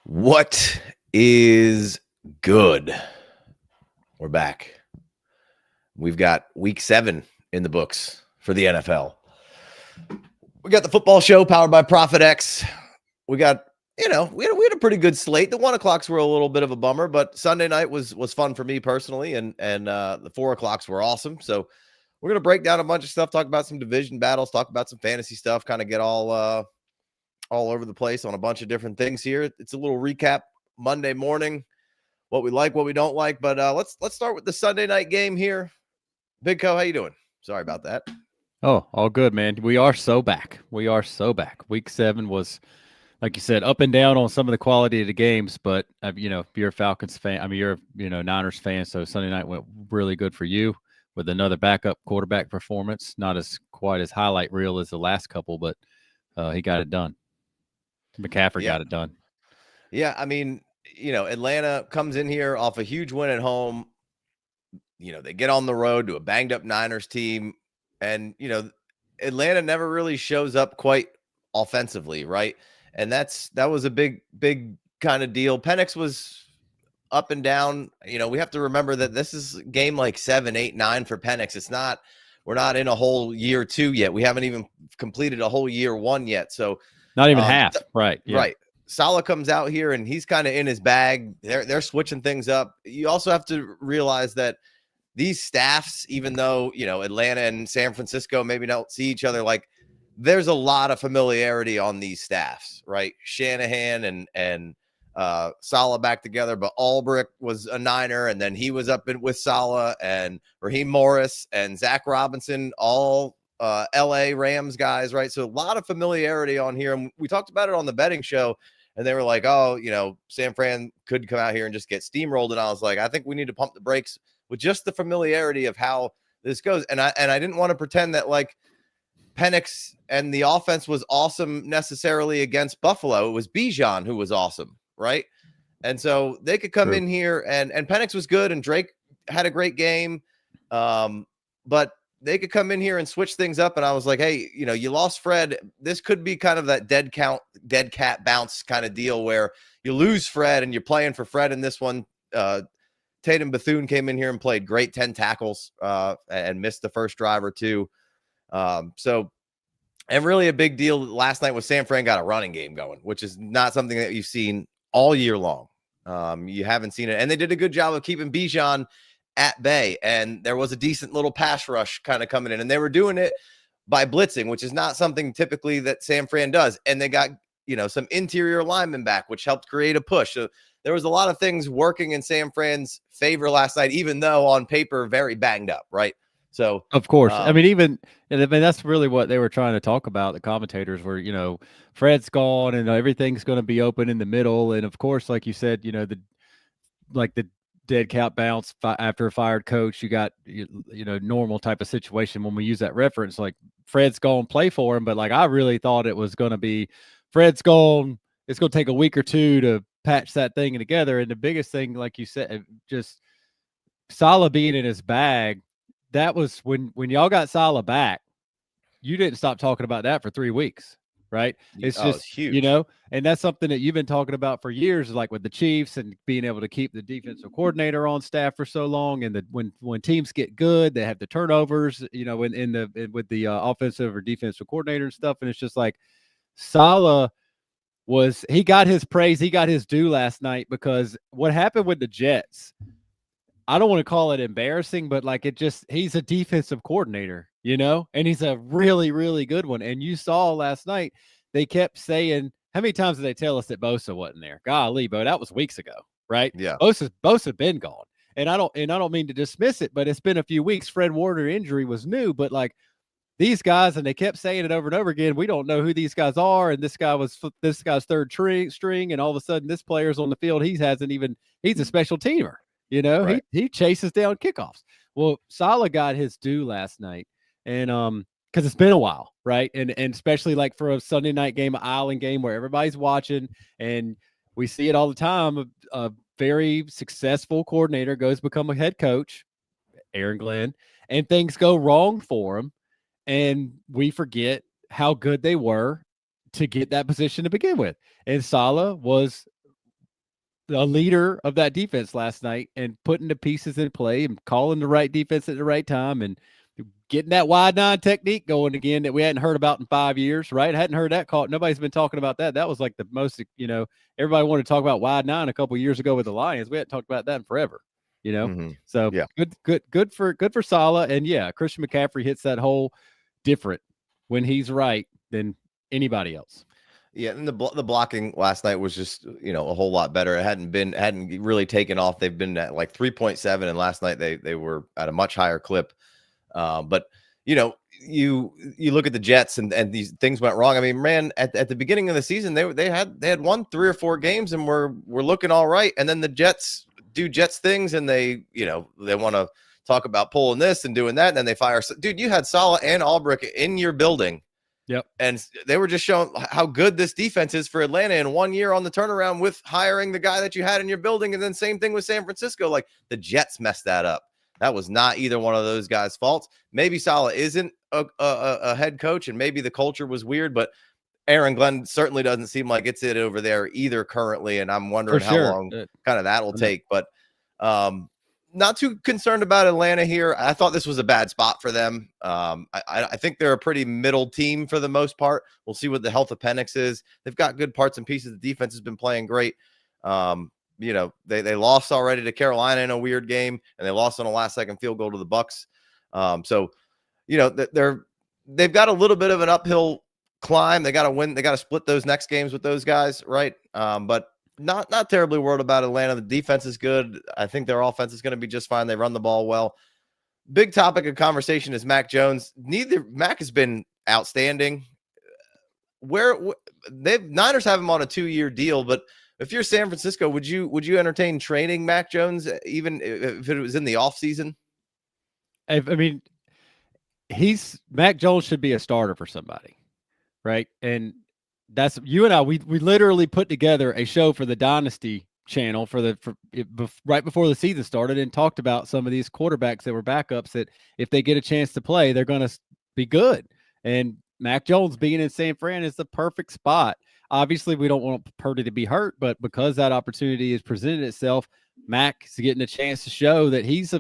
What is good? We're back. We've got week 7 in the books for the NFL. We got the football show powered by Profit X. We got, we had a pretty good slate. The 1 o'clocks were a little bit of a bummer, but Sunday night was fun for me personally, and the 4 o'clocks were awesome. So we're gonna break down a bunch of stuff, talk about some division battles, talk about some fantasy stuff, kind of get all over the place on a bunch of different things here. It's a little recap Monday morning, what we like, what we don't like. But let's start with the Sunday night game here. Big Co, how you doing? Sorry about that. Oh, all good, man. We are so back. Week 7 was, like you said, up and down on some of the quality of the games. But you're a Falcons fan. You're Niners fan. So Sunday night went really good for you with another backup quarterback performance. Not as quite as highlight reel as the last couple, but he got it done. McCaffrey got it done. Yeah, Atlanta comes in here off a huge win at home. They get on the road to a banged up Niners team. And, Atlanta never really shows up quite offensively, right? And that was a big kind of deal. Penix was up and down. We have to remember that this is game like 7, 8, 9 for Penix. We're not in a whole year 2 yet. We haven't even completed a whole year 1 yet. So not even half, right? Yeah. Right. Saleh comes out here and he's kind of in his bag. They're switching things up. You also have to realize that these staffs, even though, Atlanta and San Francisco maybe don't see each other, like there's a lot of familiarity on these staffs, right? Shanahan and Saleh back together, but Albrecht was a Niner, and then he was up with Saleh, and Raheem Morris and Zach Robinson, all LA Rams guys, right? So a lot of familiarity on here. And we talked about it on the betting show, and they were like, oh, San Fran could come out here and just get steamrolled. And I was like, I think we need to pump the brakes with just the familiarity of how this goes. And I didn't want to pretend that like Penix and the offense was awesome necessarily against Buffalo. It was Bijan who was awesome, right? And so they could come in here and Penix was good, and Drake had a great game. But they could come in here and switch things up. And I was like, hey, you lost Fred. This could be kind of that dead cat bounce kind of deal where you lose Fred and you're playing for Fred in this one. Tatum Bethune came in here and played great, 10 tackles and missed the first drive or two. So, and really a big deal last night was San Fran got a running game going, which is not something that you've seen all year long. You haven't seen it. And they did a good job of keeping Bijan at bay, and there was a decent little pass rush kind of coming in, and they were doing it by blitzing, which is not something typically that San Fran does. And they got, some interior linemen back, which helped create a push. So there was a lot of things working in San Fran's favor last night, even though on paper, very banged up, right? So of course, that's really what they were trying to talk about. The commentators were, Fred's gone and everything's going to be open in the middle. And of course, like you said, the dead cat bounce after a fired coach, you got normal type of situation when we use that reference, like Fred's gone, play for him. But like I really thought it was going to be Fred's gone, it's going to take a week or two to patch that thing together. And the biggest thing, like you said, just Saleh being in his bag. That was when y'all got Saleh back, you didn't stop talking about that for 3 weeks, right? It's just huge. And that's something that you've been talking about for years, like with the Chiefs and being able to keep the defensive coordinator on staff for so long. And when teams get good, they have the turnovers, with the offensive or defensive coordinator and stuff. And it's just like Saleh he got his praise, he got his due last night, because what happened with the Jets, I don't want to call it embarrassing, but like he's a defensive coordinator, and he's a really, really good one. And you saw last night, they kept saying, how many times did they tell us that Bosa wasn't there? Golly, Bo, that was weeks ago, right? Yeah. Bosa's been gone. And I don't mean to dismiss it, but it's been a few weeks. Fred Warner injury was new, but like these guys, and they kept saying it over and over again, we don't know who these guys are. And this guy's third string. And all of a sudden this player's on the field. He's a special teamer. Right. He chases down kickoffs. Well, Saleh got his due last night, and because it's been a while, right? And especially like for a Sunday night game, an island game where everybody's watching, and we see it all the time. A very successful coordinator goes become a head coach, Aaron Glenn, and things go wrong for him, and we forget how good they were to get that position to begin with. And Saleh was a leader of that defense last night and putting the pieces in play and calling the right defense at the right time and getting that wide nine technique going again that we hadn't heard about in 5 years, right? Hadn't heard that called. Nobody's been talking about that. That was like the most, everybody wanted to talk about wide nine a couple of years ago with the Lions. We hadn't talked about that in forever, So Yeah. good for Saleh. And yeah, Christian McCaffrey hits that hole different when he's right than anybody else. Yeah, and the blocking last night was just, a whole lot better. It hadn't really taken off. They've been at like 3.7, and last night they were at a much higher clip. But you look at the Jets and these things went wrong. I mean, man, at the beginning of the season, they had won 3 or 4 games and we're looking all right. And then the Jets do Jets things, and they want to talk about pulling this and doing that, and then they fire. Dude, you had Saleh and Albrecht in your building. Yep. And they were just showing how good this defense is for Atlanta in 1 year on the turnaround with hiring the guy that you had in your building. And then same thing with San Francisco. Like, the Jets messed that up. That was not either one of those guys' faults. Maybe Saleh isn't a head coach, and maybe the culture was weird, but Aaron Glenn certainly doesn't seem like it's it over there either currently. And I'm wondering how long kind of that'll take. But not too concerned about Atlanta here. I thought this was a bad spot for them. I think they're a pretty middle team for the most part. We'll see what the health of Penix is. They've got good parts and pieces. The defense has been playing great. They lost already to Carolina in a weird game, and they lost on a last-second field goal to the Bucs. So they've got a little bit of an uphill climb. They got to win. They got to split those next games with those guys, right? But not terribly worried about Atlanta. The defense is good. I think their offense is going to be just fine. They run the ball well. Big topic of conversation is Mac Jones. Mac has been outstanding. Niners have him on a 2-year deal, but if you're San Francisco, would you entertain trading Mac Jones even if it was in the offseason? I mean, Mac Jones should be a starter for somebody, right? And that's you and I. We literally put together a show for the Dynasty channel right before the season started and talked about some of these quarterbacks that were backups that if they get a chance to play, they're going to be good. And Mac Jones being in San Fran is the perfect spot. Obviously, we don't want Purdy to be hurt, but because that opportunity has presented itself, Mac is getting a chance to show that he's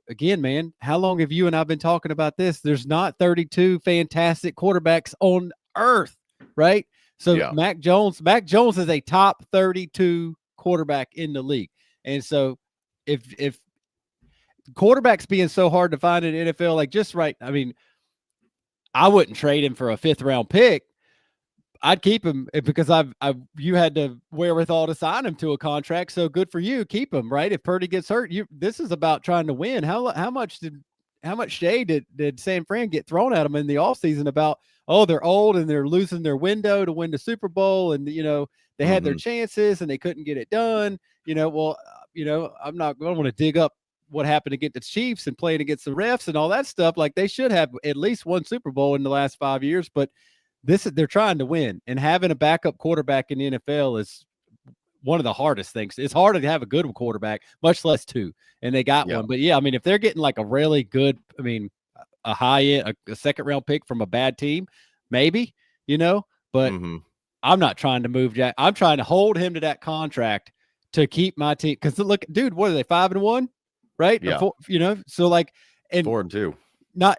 again, man, how long have you and I been talking about this? There's not 32 fantastic quarterbacks on earth, right? So yeah. Mac Jones is a top 32 quarterback in the league. And so if quarterbacks being so hard to find in the NFL, like just right, I mean, I wouldn't trade him for a 5th round pick. I'd keep him because you had the wherewithal to sign him to a contract. So good for you. Keep him, right? If Purdy gets hurt, this is about trying to win. How much shade did San Fran get thrown at them in the offseason about, oh, they're old and they're losing their window to win the Super Bowl, and they had their chances and they couldn't get it done. I'm not going to want to dig up what happened to get the Chiefs and playing against the refs and all that stuff. Like, they should have at least one Super Bowl in the last 5 years, but they're trying to win, and having a backup quarterback in the NFL is one of the hardest things. It's harder to have a good quarterback, much less 2, and they got one. But yeah, I mean, if they're getting like a really good, I mean, a high-end, a 2nd round pick from a bad team, maybe, but I'm not trying to move Jack. I'm trying to hold him to that contract to keep my team. Because look, dude, what are they, 5-1, right? Yeah. So like, and 4-2. Not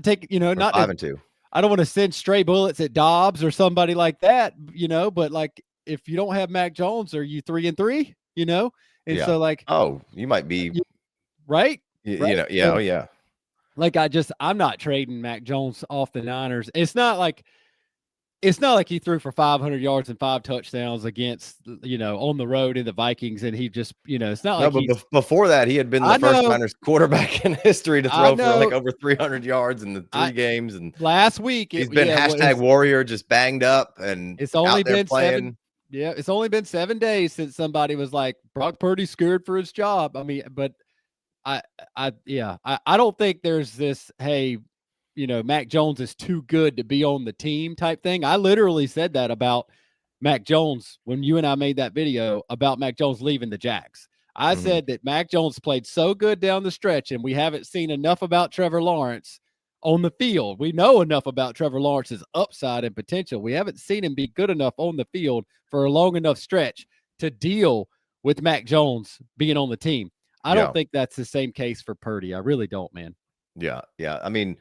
take, not 5-2. I don't want to send stray bullets at Dobbs or somebody like that, but like, if you don't have Mac Jones, are you 3-3? And so like, oh, you might be right. Yeah. So, oh yeah. Like, I'm not trading Mac Jones off the Niners. It's not like he threw for 500 yards and 5 touchdowns against, on the road in the Vikings. And he just, it's not like but before that, he had been the first Niners quarterback in history to throw for like over 300 yards in the 3 games. And last week, he's been #Warrior, just banged up, and it's only been playing. It's only been 7 days since somebody was like, Brock Purdy's scared for his job. I mean, but I don't think there's this, hey, Mac Jones is too good to be on the team type thing. I literally said that about Mac Jones when you and I made that video about Mac Jones leaving the Jags. I said that Mac Jones played so good down the stretch, and we haven't seen enough about Trevor Lawrence on the field. We know enough about Trevor Lawrence's upside and potential. We haven't seen him be good enough on the field for a long enough stretch to deal with Mac Jones being on the team. I Yeah. don't think that's the same case for Purdy. I really don't, man. Yeah. Yeah. I mean,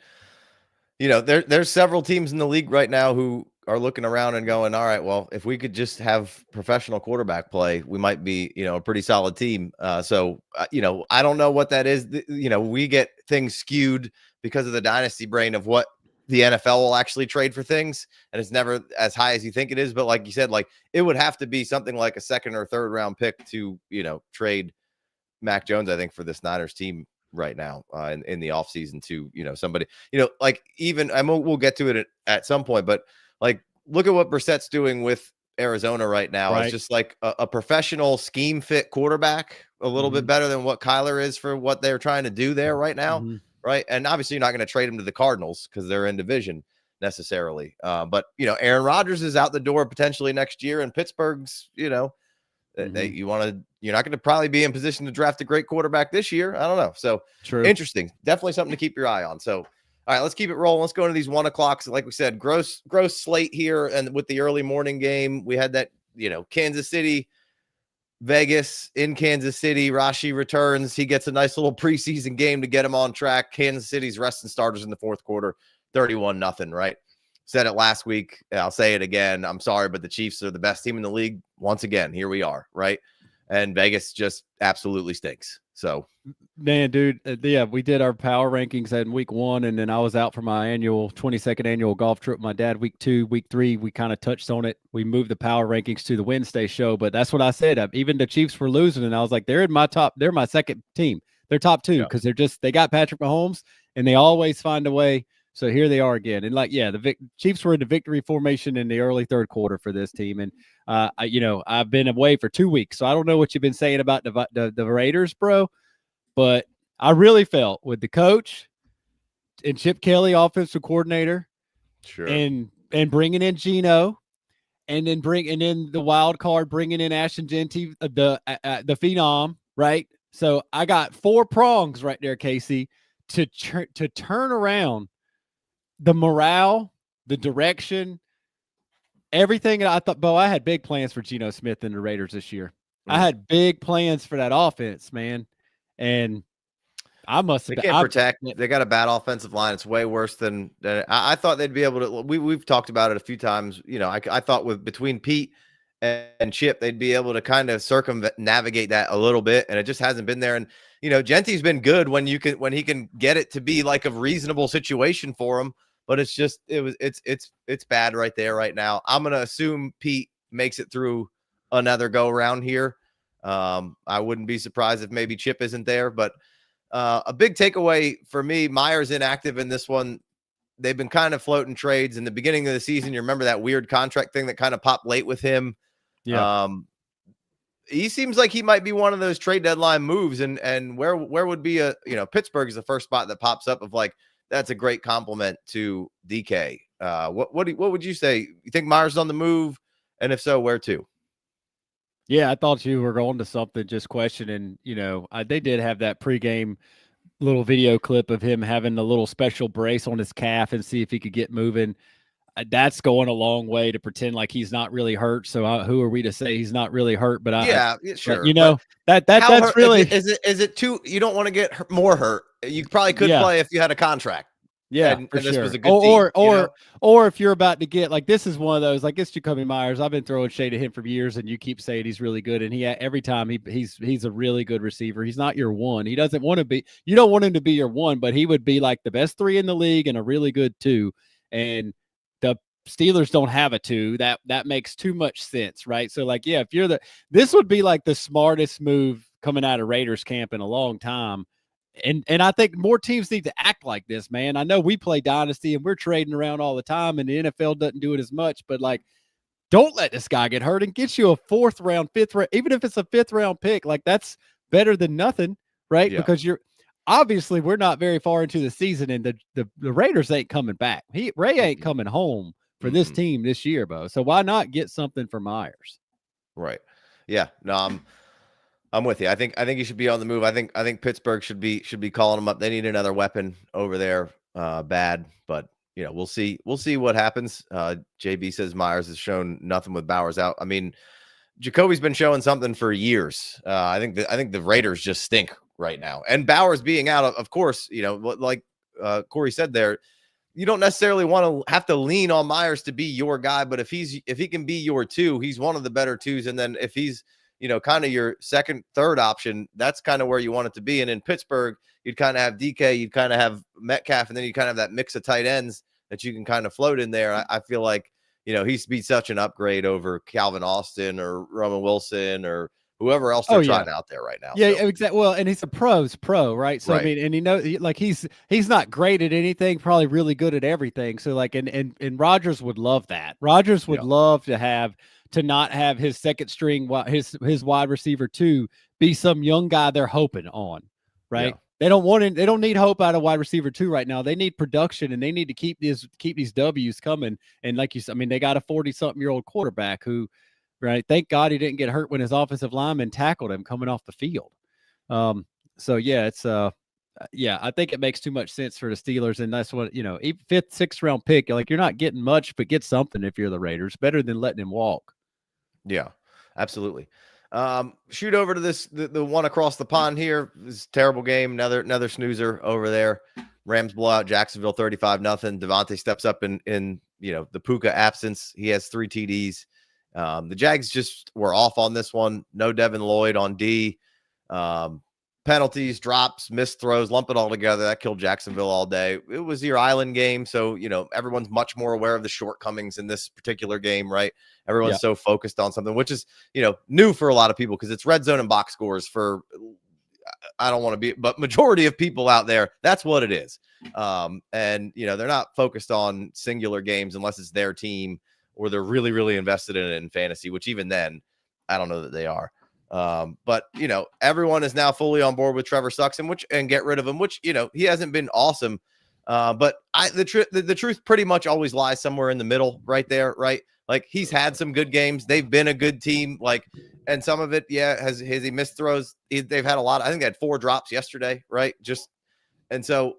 there's several teams in the league right now who are looking around and going, all right, well, if we could just have professional quarterback play, we might be, a pretty solid team. So, I don't know what that is. We get things skewed because of the dynasty brain of what the NFL will actually trade for things. And it's never as high as you think it is. But like you said, like it would have to be something like a second or third round pick to, trade Mac Jones, I think, for this Niners team right now in the offseason to, somebody, like even we'll get to it at some point, but like look at what Brissett's doing with Arizona right now. Right. It's just like a professional scheme fit quarterback, a little bit better than what Kyler is for what they're trying to do there right now. Right. And obviously you're not going to trade him to the Cardinals because they're in division necessarily. But, Aaron Rodgers is out the door potentially next year, and Pittsburgh's, you're not going to probably be in position to draft a great quarterback this year. I don't know. So True. Interesting. Definitely something to keep your eye on. So, all right, let's keep it rolling. Let's go into these 1 o'clocks. Like we said, gross slate here. And with the early morning game, we had that, Kansas City, Vegas in Kansas City. Rashi returns. He gets a nice little preseason game to get him on track. Kansas City's resting starters in the fourth quarter, 31-0, right? Said it last week. I'll say it again. I'm sorry, but the Chiefs are the best team in the league. Once again, here we are, right? And Vegas just absolutely stinks. So, man, dude, yeah, we did our power rankings in week 1, and then I was out for my 22nd annual golf trip with my dad. Week 2, week 3, we kind of touched on it. We moved the power rankings to the Wednesday show, but that's what I said. Even the Chiefs were losing, and I was like, they're in my top. They're my second team. They're top 2 because they got Patrick Mahomes, and they always find a way. So here they are again. And the Chiefs were in the victory formation in the early third quarter for this team. And, I've been away for 2 weeks, so I don't know what you've been saying about the Raiders, bro. But I really felt with the coach and Chip Kelly, offensive coordinator, sure, and bringing in Geno, and then bringing in the wild card, bringing in Ashton Genty, the phenom, right? So I got 4 prongs right there, Casey, to turn around the morale, the direction, everything. I thought, I had big plans for Geno Smith and the Raiders this year. I had big plans for that offense, man. And I must have. They can't protect. They got a bad offensive line. It's way worse than I thought they'd be able to. We've talked about it a few times. I thought between Pete and Chip, they'd be able to kind of circumnavigate that a little bit, and it just hasn't been there. And Genty's been good when he can get it to be like a reasonable situation for him. But it's bad right there right now. I'm gonna assume Pete makes it through another go around here. I wouldn't be surprised if maybe Chip isn't there, but a big takeaway for me, Myers inactive in this one. They've been kind of floating trades in the beginning of the season. You remember that weird contract thing that kind of popped late with him. Yeah. He seems like he might be one of those trade deadline moves, and where would be Pittsburgh is the first spot that pops up of like, that's a great compliment to DK. What would you say? You think Myers is on the move? And if so, where to? Yeah, I thought you were going to something, just questioning, they did have that pregame little video clip of him having a little special brace on his calf and see if he could get moving. That's going a long way to pretend like he's not really hurt. So who are we to say he's not really hurt? But sure. But that's hurt, really, is it too, you don't want to get more hurt. You probably could play if you had a contract. Yeah, and sure. This was a good team, or if you're about to get, like, this is one of those, like, it's Jacoby Myers. I've been throwing shade at him for years, and you keep saying he's really good, and every time he's a really good receiver. He's not your one. He doesn't want to be. You don't want him to be your one, but he would be like the best 3 in the league and a really good 2. And the Steelers don't have a 2. That makes too much sense, right? So, like, yeah, if this would be like the smartest move coming out of Raiders camp in a long time. And I think more teams need to act like this, man. I know we play Dynasty and we're trading around all the time, and the NFL doesn't do it as much, but like, don't let this guy get hurt and get you a 4th round, 5th round, even if it's a 5th round pick. Like, that's better than nothing, right? Yeah. Because we're not very far into the season, and the Raiders ain't coming back. Ray ain't coming home for this team this year, Bo. So why not get something for Myers? Right. Yeah. No, I'm with you. I think he should be on the move. I think Pittsburgh should be calling him up. They need another weapon over there, bad. But we'll see what happens. JB says Myers has shown nothing with Bowers out. I mean, Jacoby's been showing something for years. I think the Raiders just stink right now. And Bowers being out, of course, like Corey said there, you don't necessarily want to have to lean on Myers to be your guy, but if he can be your two, he's one of the better twos. And then if he's, kind of your second, third option, that's kind of where you want it to be. And in Pittsburgh, you'd kind of have DK, you'd kind of have Metcalf, and then you kind of have that mix of tight ends that you can kind of float in there. I feel like, he's be such an upgrade over Calvin Austin or Roman Wilson or whoever else they're trying out there right now. Yeah, exactly. Well, and he's a pro, right? So, right. I mean, and like he's not great at anything, probably really good at everything. So like, and Rodgers would love that. Rodgers would love to not have his second string, his wide receiver 2 be some young guy they're hoping on, right? Yeah. They don't need hope out of wide receiver 2 right now. They need production, and they need to keep these W's coming. And like you said, I mean, they got a 40-something-year-old quarterback who, right? Thank God he didn't get hurt when his offensive lineman tackled him coming off the field. So yeah, it's I think it makes too much sense for the Steelers, and that's what 5th, 6th round pick. Like, you're not getting much, but get something if you're the Raiders. Better than letting him walk. Yeah, absolutely. Shoot over to the one across the pond here. This is a terrible game. Another snoozer over there. Rams blow out Jacksonville 35-0. Devontae steps up in the Puka absence. He has 3 TDs. The Jags just were off on this one. No Devin Lloyd on D. Penalties, drops, missed throws, lump it all together. That killed Jacksonville all day. It was your island game, so everyone's much more aware of the shortcomings in this particular game, right? Everyone's so focused on something, which is new for a lot of people because it's red zone and box scores for. I don't want to be, but majority of people out there, that's what it is. And they're not focused on singular games unless it's their team or they're really, really invested in it in fantasy, which even then, I don't know that they are. But everyone is now fully on board with Trevor Suxon, and get rid of him, which he hasn't been awesome. But the truth pretty much always lies somewhere in the middle, right there, right? Like, he's had some good games. They've been a good team, and some of it, has he missed throws? They've had a lot. I think they had 4 drops yesterday, right? And so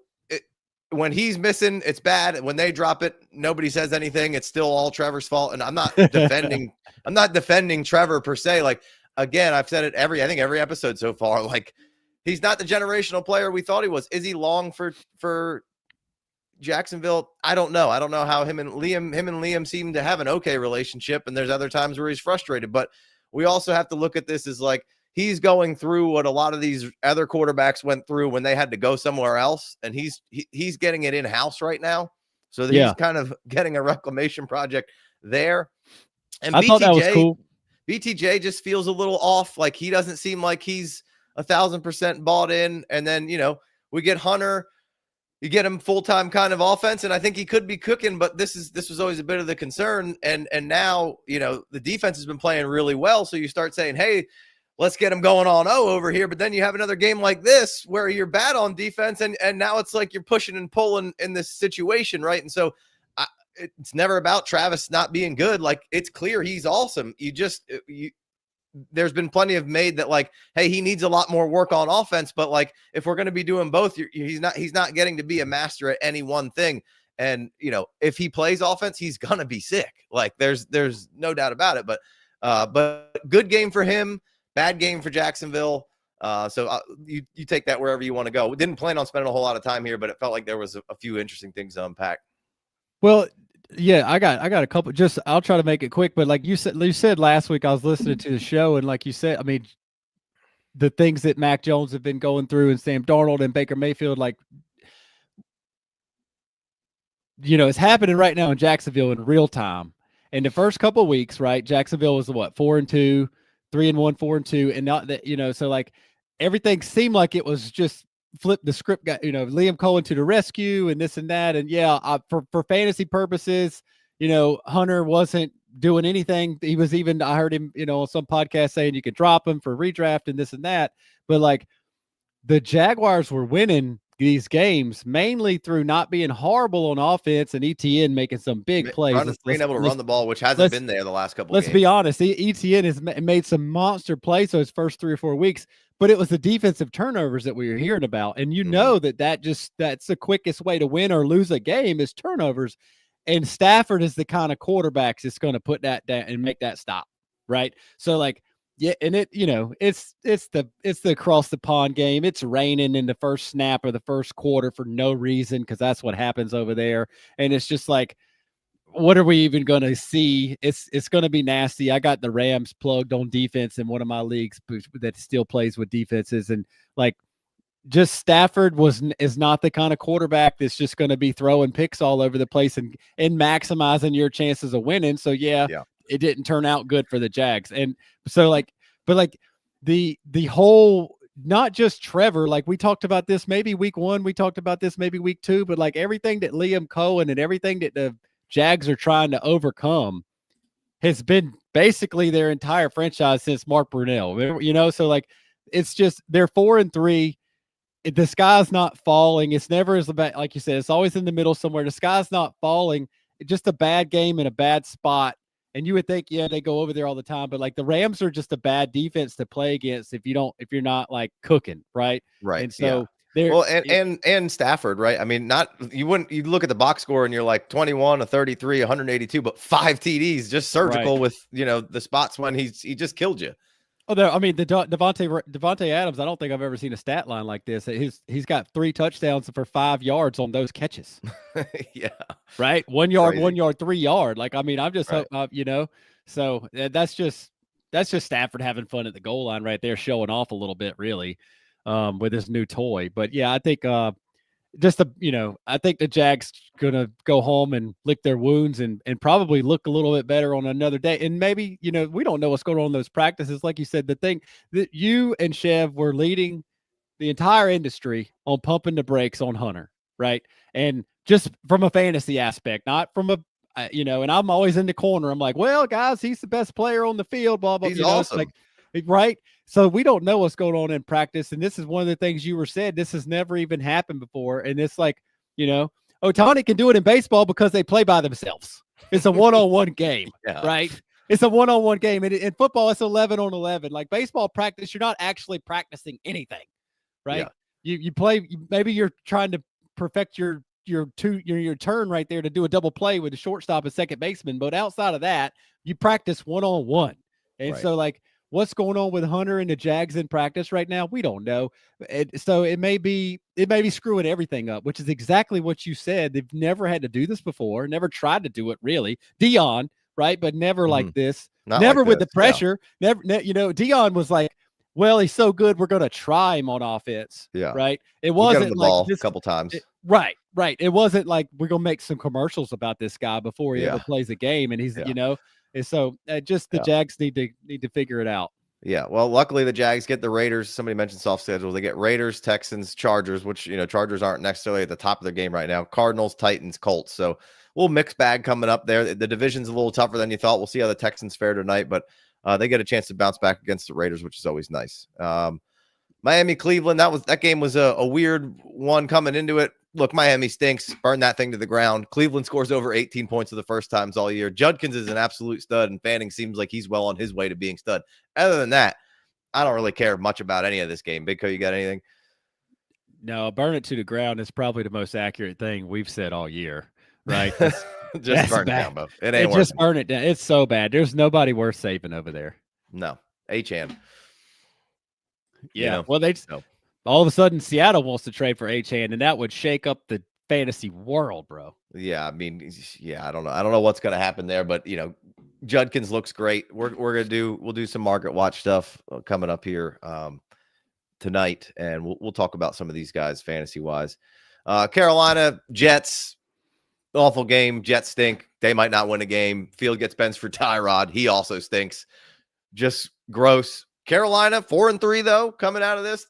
when he's missing, it's bad. When they drop it, nobody says anything. It's still all Trevor's fault. And I'm not defending. I'm not defending Trevor per se. Like, again, I've said it every episode so far. Like, he's not the generational player we thought he was. Is he long for Jacksonville? I don't know. I don't know how him and Liam seem to have an okay relationship. And there's other times where he's frustrated. But we also have to look at this as like, he's going through what a lot of these other quarterbacks went through when they had to go somewhere else. And he's getting it in-house right now. So he's kind of getting a reclamation project there. And I thought that was cool. BTJ just feels a little off. Like, he doesn't seem like he's 1,000% bought in. And then, we get Hunter, you get him full-time kind of offense. And I think he could be cooking, but this was always a bit of the concern. And now, the defense has been playing really well. So you start saying, hey, let's get him going on over here. But then you have another game like this where you're bad on defense. And now it's like you're pushing and pulling in this situation. Right. And so it's never about Travis not being good. Like, it's clear he's awesome. There's been plenty of made that, like, hey, he needs a lot more work on offense. But like, if we're going to be doing both, he's not getting to be a master at any one thing. And, if he plays offense, he's going to be sick. Like, there's no doubt about it, but good game for him. Bad game for Jacksonville. So you take that wherever you want to go. We didn't plan on spending a whole lot of time here, but it felt like there was a few interesting things to unpack. Well, yeah, I got a couple. Just, I'll try to make it quick. But like you said last week, I was listening to the show, and like you said, I mean, the things that Mac Jones have been going through, and Sam Darnold and Baker Mayfield, like, it's happening right now in Jacksonville in real time. And the first couple of weeks, right, Jacksonville was 4-2, 3-1, 4-2, and not that, so like everything seemed like it was just flip the script, got Liam Cohen to the rescue and this and that. And for fantasy purposes, Hunter wasn't doing anything. He was even, I heard him, on some podcast saying you could drop him for redraft and this and that. But like, the Jaguars were winning these games mainly through not being horrible on offense and ETN making some big plays. Being able to run the ball, which hasn't been there the last couple of games. Let's be honest. ETN has made some monster plays those first 3 or 4 weeks, but it was the defensive turnovers that we were hearing about. And that's the quickest way to win or lose a game is turnovers. And Stafford is the kind of quarterback that's going to put that down and make that stop. right? So like, yeah, and it's the across the pond game. It's raining in the first snap of the first quarter for no reason, because that's what happens over there. And it's just like, what are we even going to see? It's going to be nasty. I got the Rams plugged on defense in one of my leagues that still plays with defenses, and like, just Stafford is not the kind of quarterback that's just going to be throwing picks all over the place and maximizing your chances of winning. So yeah, it didn't turn out good for the Jags. And so like, but like the whole, not just Trevor, like we talked about this maybe week 1, we talked about this maybe week 2, but like everything that Liam Cohen and everything that the Jags are trying to overcome has been basically their entire franchise since Mark Brunell, so like, it's just, they're 4-3. The sky's not falling. It's never as bad, like you said, it's always in the middle somewhere. The sky's not falling. It's just a bad game in a bad spot. And you would think, yeah, they go over there all the time, but like the Rams are just a bad defense to play against if you're not like cooking, right? Right. And so well, and Stafford, right? I mean, you look at the box score and you're like 21 33, 182, but 5 TDs, just surgical with the spots when he just killed you. Oh, I mean, the Devontae Adams, I don't think I've ever seen a stat line like this. He's got 3 touchdowns for 5 yards on those catches. Yeah. Right? 1 yard, 1 yard, 3 yard. Like, I mean, I'm just, so that's just Stafford having fun at the goal line right there, showing off a little bit, really, with his new toy. But yeah, I think, I think the Jags gonna go home and lick their wounds and probably look a little bit better on another day. And maybe, we don't know what's going on in those practices. Like you said, the thing that you and Chev were leading the entire industry on pumping the brakes on Hunter, right? And just from a fantasy aspect, not from a, and I'm always in the corner. I'm like, well, guys, he's the best player on the field, blah, blah, he's awesome. Like, right? So we don't know what's going on in practice. And this is one of the things you were said, this has never even happened before. And it's like, Ohtani can do it in baseball because they play by themselves. It's a one-on-one game, right? It's a one-on-one game. And in football, it's 11-on-11. Like baseball practice, you're not actually practicing anything, right? Yeah. You play, maybe you're trying to perfect your turn right there to do a double play with the shortstop and second baseman. But outside of that, you practice one-on-one. And so like, what's going on with Hunter and the Jags in practice right now? We don't know. So it may be screwing everything up, which is exactly what you said. They've never had to do this before, never tried to do it really. Dion, right? But never like this. Never like with the pressure. Yeah. Never, Dion was like, well, he's so good, we're going to try him on offense. Yeah. Right. It wasn't like this, a couple times. Right. It wasn't like we're going to make some commercials about this guy before he ever plays a game. And he's, and so just the Jags need to figure it out. Yeah. Well, luckily the Jags get the Raiders. Somebody mentioned soft schedule. They get Raiders, Texans, Chargers, which, Chargers aren't necessarily at the top of their game right now. Cardinals, Titans, Colts. So a little mixed bag coming up there. The division's a little tougher than you thought. We'll see how the Texans fare tonight, but they get a chance to bounce back against the Raiders, which is always nice. Miami, Cleveland. That game was a weird one coming into it. Look, Miami stinks. Burn that thing to the ground. Cleveland scores over 18 points for the first times all year. Judkins is an absolute stud, and Fanning seems like he's well on his way to being stud. Other than that, I don't really care much about any of this game. Big Co, you got anything? No, burn it to the ground is probably the most accurate thing we've said all year, right? Just burn it down, Bo. It ain't just burn it down. It's so bad. There's nobody worth saving over there. No. Achane. Yeah. Well, all of a sudden Seattle wants to trade for Achane, and that would shake up the fantasy world, bro. Yeah, I mean, I don't know. I don't know what's going to happen there, but Judkins looks great. We'll do some market watch stuff coming up here tonight, and we'll talk about some of these guys fantasy wise. Carolina Jets, awful game. Jets stink. They might not win a game. Field gets benched for Tyrod. He also stinks. Just gross. Carolina 4-3 though, coming out of this.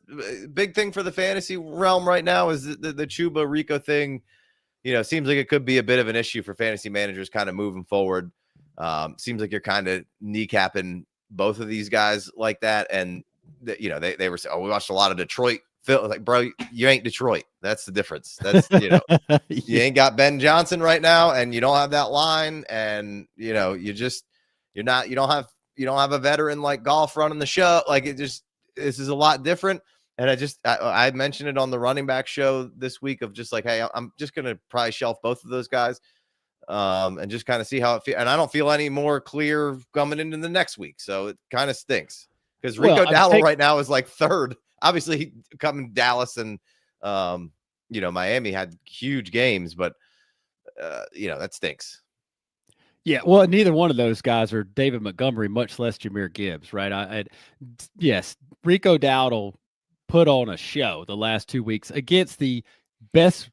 Big thing for the fantasy realm right now is the Chuba Rico thing. Seems like it could be a bit of an issue for fantasy managers kind of moving forward. Seems like you're kind of kneecapping both of these guys like that. And they were saying, we watched a lot of Detroit. Like, bro, you ain't Detroit. That's the difference. That's you ain't got Ben Johnson right now, and you don't have that line, and you don't have a veteran like Goff running the show. Like this is a lot different. And I mentioned it on the running back show this week of just like, hey, I'm just going to probably shelf both of those guys and just kind of see how it feels. And I don't feel any more clear coming into the next week. So it kind of stinks because Rico Dowdle right now is like third. Obviously, coming Dallas and, Miami had huge games, but, that stinks. Yeah, well, neither one of those guys are David Montgomery, much less Jahmyr Gibbs, right? Yes, Rico Dowdle put on a show the last 2 weeks against the best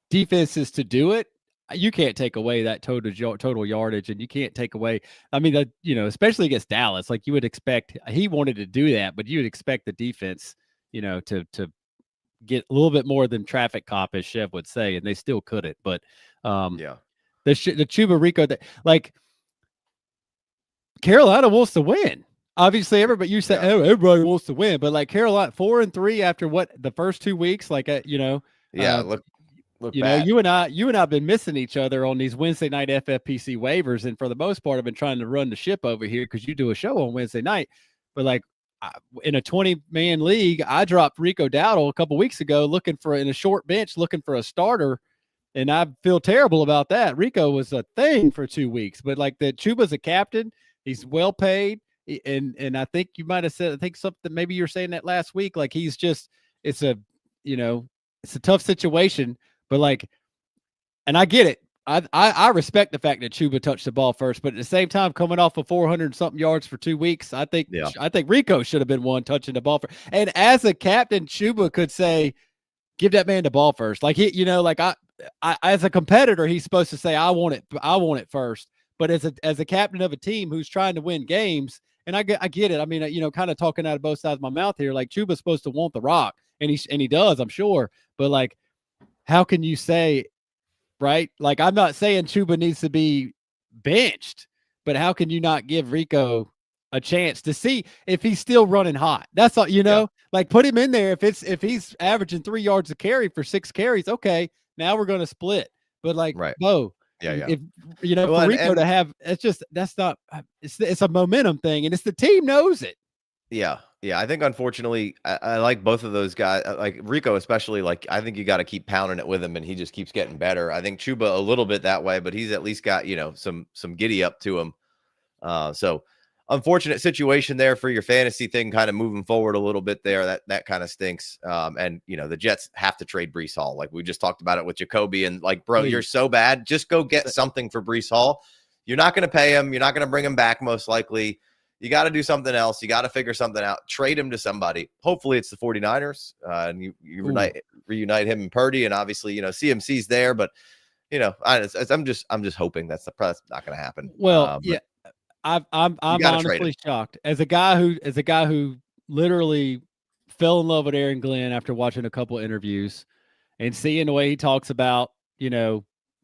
defenses to do it. You can't take away that total yardage, and you can't take away. I mean, especially against Dallas, like you would expect, he wanted to do that, but you would expect the defense, to get a little bit more than traffic cop, as Chev would say, and they still couldn't. But the Chuba Rico, like Carolina wants to win. Obviously, everybody everybody wants to win, but like Carolina 4-3 after the first 2 weeks, like look bad. You and I have been missing each other on these Wednesday night FFPC waivers, and for the most part, I've been trying to run the ship over here because you do a show on Wednesday night. But like in a 20-man league, I dropped Rico Dowdle a couple weeks ago, in a short bench, looking for a starter. And I feel terrible about that. Rico was a thing for 2 weeks, but like Chuba's a captain. He's well paid. And I think you might have said, I think something, maybe you're saying that last week, like it's a tough situation, but like, and I get it. I respect the fact that Chuba touched the ball first, but at the same time, coming off of 400 something yards for 2 weeks, I think Rico should have been one touching the ball first. And as a captain, Chuba could say, give that man the ball first. Like I as a competitor, he's supposed to say, I want it first. But as a captain of a team who's trying to win games, and I get it. I mean, kind of talking out of both sides of my mouth here, like Chuba's supposed to want the rock, and he does, I'm sure. But like, how can you say, right? Like, I'm not saying Chuba needs to be benched, but how can you not give Rico a chance to see if he's still running hot? That's all, like put him in there. If he's averaging 3 yards a carry for 6 carries, okay, now we're going to split. But like, if for Rico to have, it's a momentum thing, and it's the team knows it. Yeah. I think unfortunately, I like both of those guys. Like Rico, especially. Like I think you got to keep pounding it with him, and he just keeps getting better. I think Chuba a little bit that way, but he's at least got some giddy up to him. So unfortunate situation there for your fantasy thing, kind of moving forward a little bit there. That kind of stinks. And the Jets have to trade Breece Hall. Like we just talked about it with Jacoby, and like, bro, you're so bad. Just go get something for Breece Hall. You're not going to pay him. You're not going to bring him back, most likely. You got to do something else. You got to figure something out. Trade him to somebody. Hopefully it's the 49ers. And you reunite him and Purdy, and obviously, CMC's there, but I'm just hoping that's not going to happen. Well, I'm honestly shocked as a guy who literally fell in love with Aaron Glenn after watching a couple of interviews and seeing the way he talks about,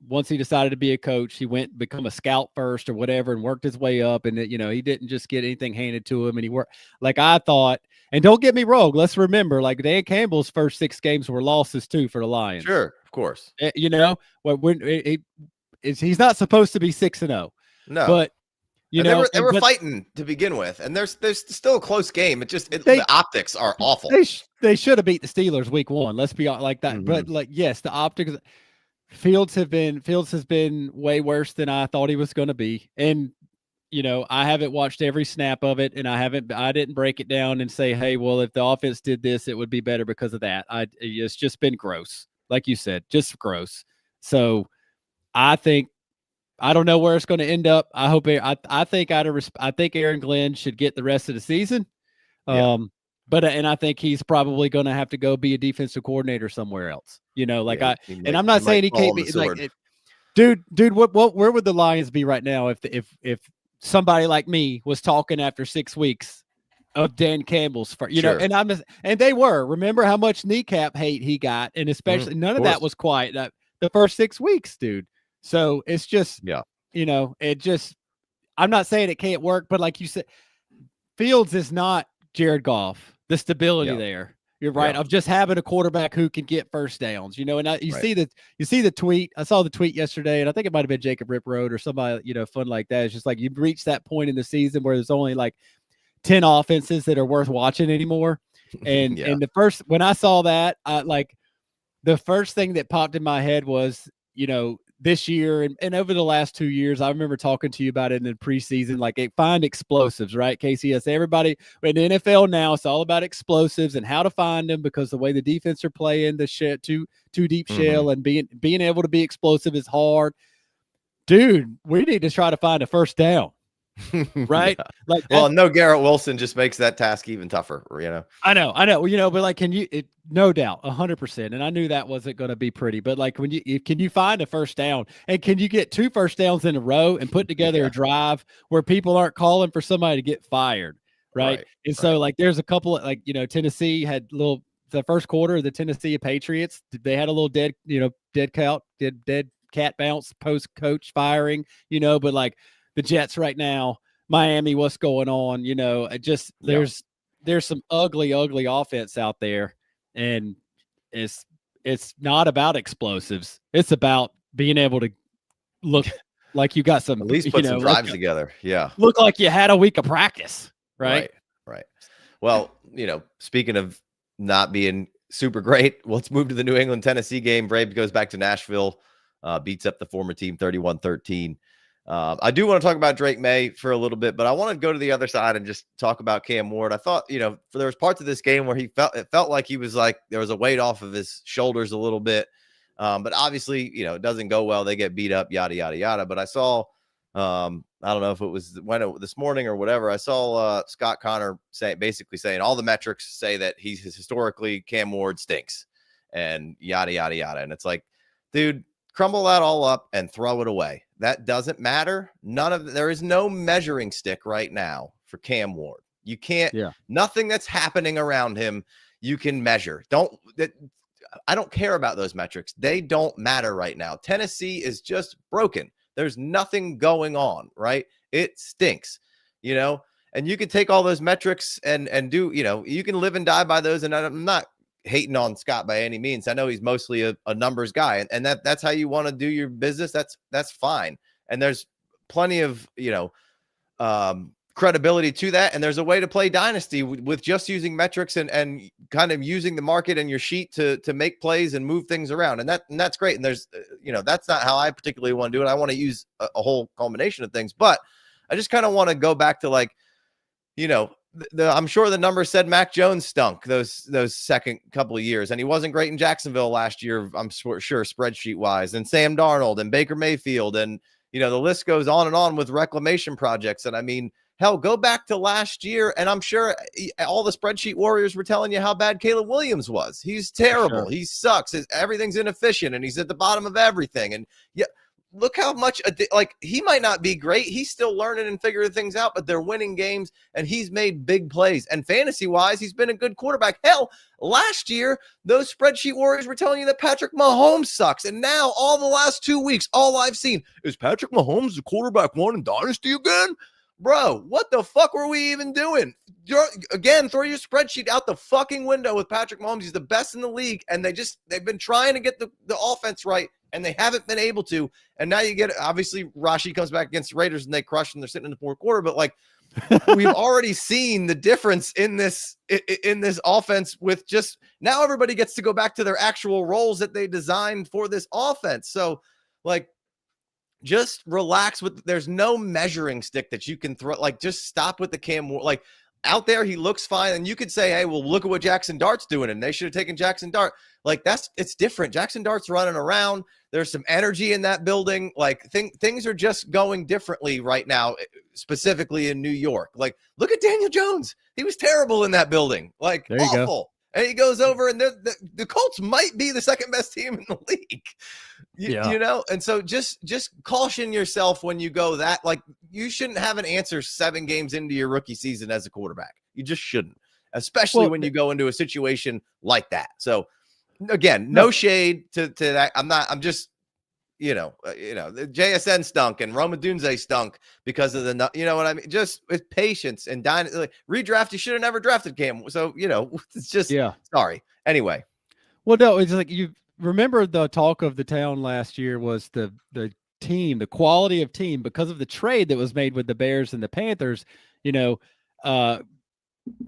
once he decided to be a coach, he went and become a scout first or whatever and worked his way up. And, he didn't just get anything handed to him, and he worked like I thought. And don't get me wrong. Let's remember, like Dan Campbell's first 6 games were losses too for the Lions. Sure. Of course. He's not supposed to be 6-0. No, but they were fighting to begin with, and there's still a close game. The optics are awful. They should have beat the Steelers week 1. Let's be like that. Mm-hmm. But like, yes, the optics. Fields has been way worse than I thought he was going to be, and I haven't watched every snap of it, and I didn't break it down and say, hey, well, if the offense did this, it would be better because of that. It's just been gross, like you said, just gross. So I don't know where it's going to end up. I think Aaron Glenn should get the rest of the season. But I think he's probably going to have to go be a defensive coordinator somewhere else. I'm not saying he can't be like, dude. Where would the Lions be right now if somebody like me was talking after 6 weeks of Dan Campbell's, sure. And they were. Remember how much kneecap hate he got, and especially none of that was quiet the first 6 weeks, dude. So it's just I'm not saying it can't work, but like you said, Fields is not Jared Goff. The stability there. You're right. Of just having a quarterback who can get first downs, and you see the tweet. I saw the tweet yesterday, and I think it might have been Jacob Riproad or somebody, fun like that. It's just like you've reached that point in the season where there's only like 10 offenses that are worth watching anymore. And when I saw that, the first thing that popped in my head was, this year and over the last 2 years, I remember talking to you about it in the preseason, like find explosives, right? KCS, everybody in the NFL now, it's all about explosives and how to find them, because the way the defense are playing, the too deep shell, and being able to be explosive is hard. Dude, we need to try to find a first down. Right? Yeah. Like, well, no, Garrett Wilson just makes that task even tougher, you know. I know, but like, no doubt, 100%. And I knew that wasn't going to be pretty, but like, can you find a first down, and can you get 2 first downs in a row and put together a drive where people aren't calling for somebody to get fired, right? And so like, there's a couple of, like, Tennessee had the first quarter of the Tennessee Patriots, they had a little dead cat bounce post coach firing, but like the Jets right now, Miami, what's going on? There's some ugly offense out there, and it's not about explosives. It's about being able to look like you got some, at least put some drives together. Yeah. Look like you had a week of practice, right? Right. Well, speaking of not being super great, let's move to the New England Tennessee game. Braves goes back to Nashville, beats up the former team 31-13. I do want to talk about Drake May for a little bit, but I want to go to the other side and just talk about Cam Ward. I thought, there was parts of this game where it felt like he was like, there was a weight off of his shoulders a little bit. But obviously, it doesn't go well. They get beat up, yada, yada, yada. But I saw, I don't know if it was this morning or whatever. I saw Scott Connor basically saying all the metrics say that he's historically Cam Ward stinks and yada, yada, yada. And it's like, dude, crumble that all up and throw it away. That doesn't matter. There is no measuring stick right now for Cam Ward. You can't, nothing that's happening around him, you can measure. I don't care about those metrics. They don't matter right now. Tennessee is just broken. There's nothing going on, right? It stinks, and you can take all those metrics and do, you can live and die by those. And I'm not hating on Scott by any means. I know he's mostly a numbers guy, and that's how you want to do your business. That's fine. And there's plenty of, credibility to that. And there's a way to play Dynasty with just using metrics and kind of using the market and your sheet to make plays and move things around. And that's great. And there's, that's not how I particularly want to do it. I want to use a whole combination of things, but I just kind of want to go back to like, I'm sure the numbers said Mac Jones stunk those second couple of years, and he wasn't great in Jacksonville last year, I'm sure spreadsheet wise, and Sam Darnold and Baker Mayfield, and the list goes on and on with reclamation projects. And I mean, hell, go back to last year, and I'm sure all the spreadsheet warriors were telling you how bad Caleb Williams was. He's terrible. Sure. He sucks. Everything's inefficient, and he's at the bottom of everything. And look how much, he might not be great. He's still learning and figuring things out, but they're winning games, and he's made big plays. And fantasy-wise, he's been a good quarterback. Hell, last year, those spreadsheet warriors were telling you that Patrick Mahomes sucks. And now, all the last 2 weeks, all I've seen is Patrick Mahomes the quarterback one in Dynasty again? Bro, what the fuck were we even doing? Again, throw your spreadsheet out the fucking window with Patrick Mahomes. He's the best in the league, and they've been trying to get the offense right, and they haven't been able to. And now you get, obviously, Rashi comes back against the Raiders, and they crush, and they're sitting in the fourth quarter. But, like, we've already seen the difference in this offense with just now everybody gets to go back to their actual roles that they designed for this offense. So, like, just relax there's no measuring stick that you can throw. Like, just stop with the Cam Ward. Like, out there, he looks fine. And you could say, hey, well, look at what Jackson Dart's doing. And they should have taken Jackson Dart. Like, it's different. Jackson Dart's running around. There's some energy in that building. Like, things are just going differently right now, specifically in New York. Like, look at Daniel Jones. He was terrible in that building. Like, awful. Go. And he goes over, and the Colts might be the second best team in the league. And so just caution yourself when you go that. Like, you shouldn't have an answer 7 games into your rookie season as a quarterback. You just shouldn't, especially when you go into a situation like that. So, again, no shade to that. I'm just, the JSN stunk and Roma Dunze stunk because of you know what I mean? Just with patience and redraft. You should have never drafted Cam. So, it's just, sorry. Anyway. Well, no, it's like, you remember the talk of the town last year was the team, the quality of team, because of the trade that was made with the Bears and the Panthers.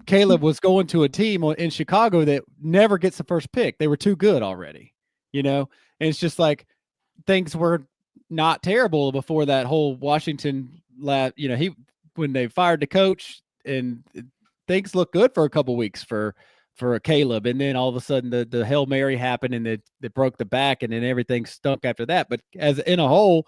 Caleb was going to a team in Chicago that never gets the first pick. They were too good already, and it's just like, things were not terrible before that whole Washington when they fired the coach, and things looked good for a couple weeks for Caleb, and then all of a sudden the Hail Mary happened and it broke the back, and then everything stunk after that. But as in a whole,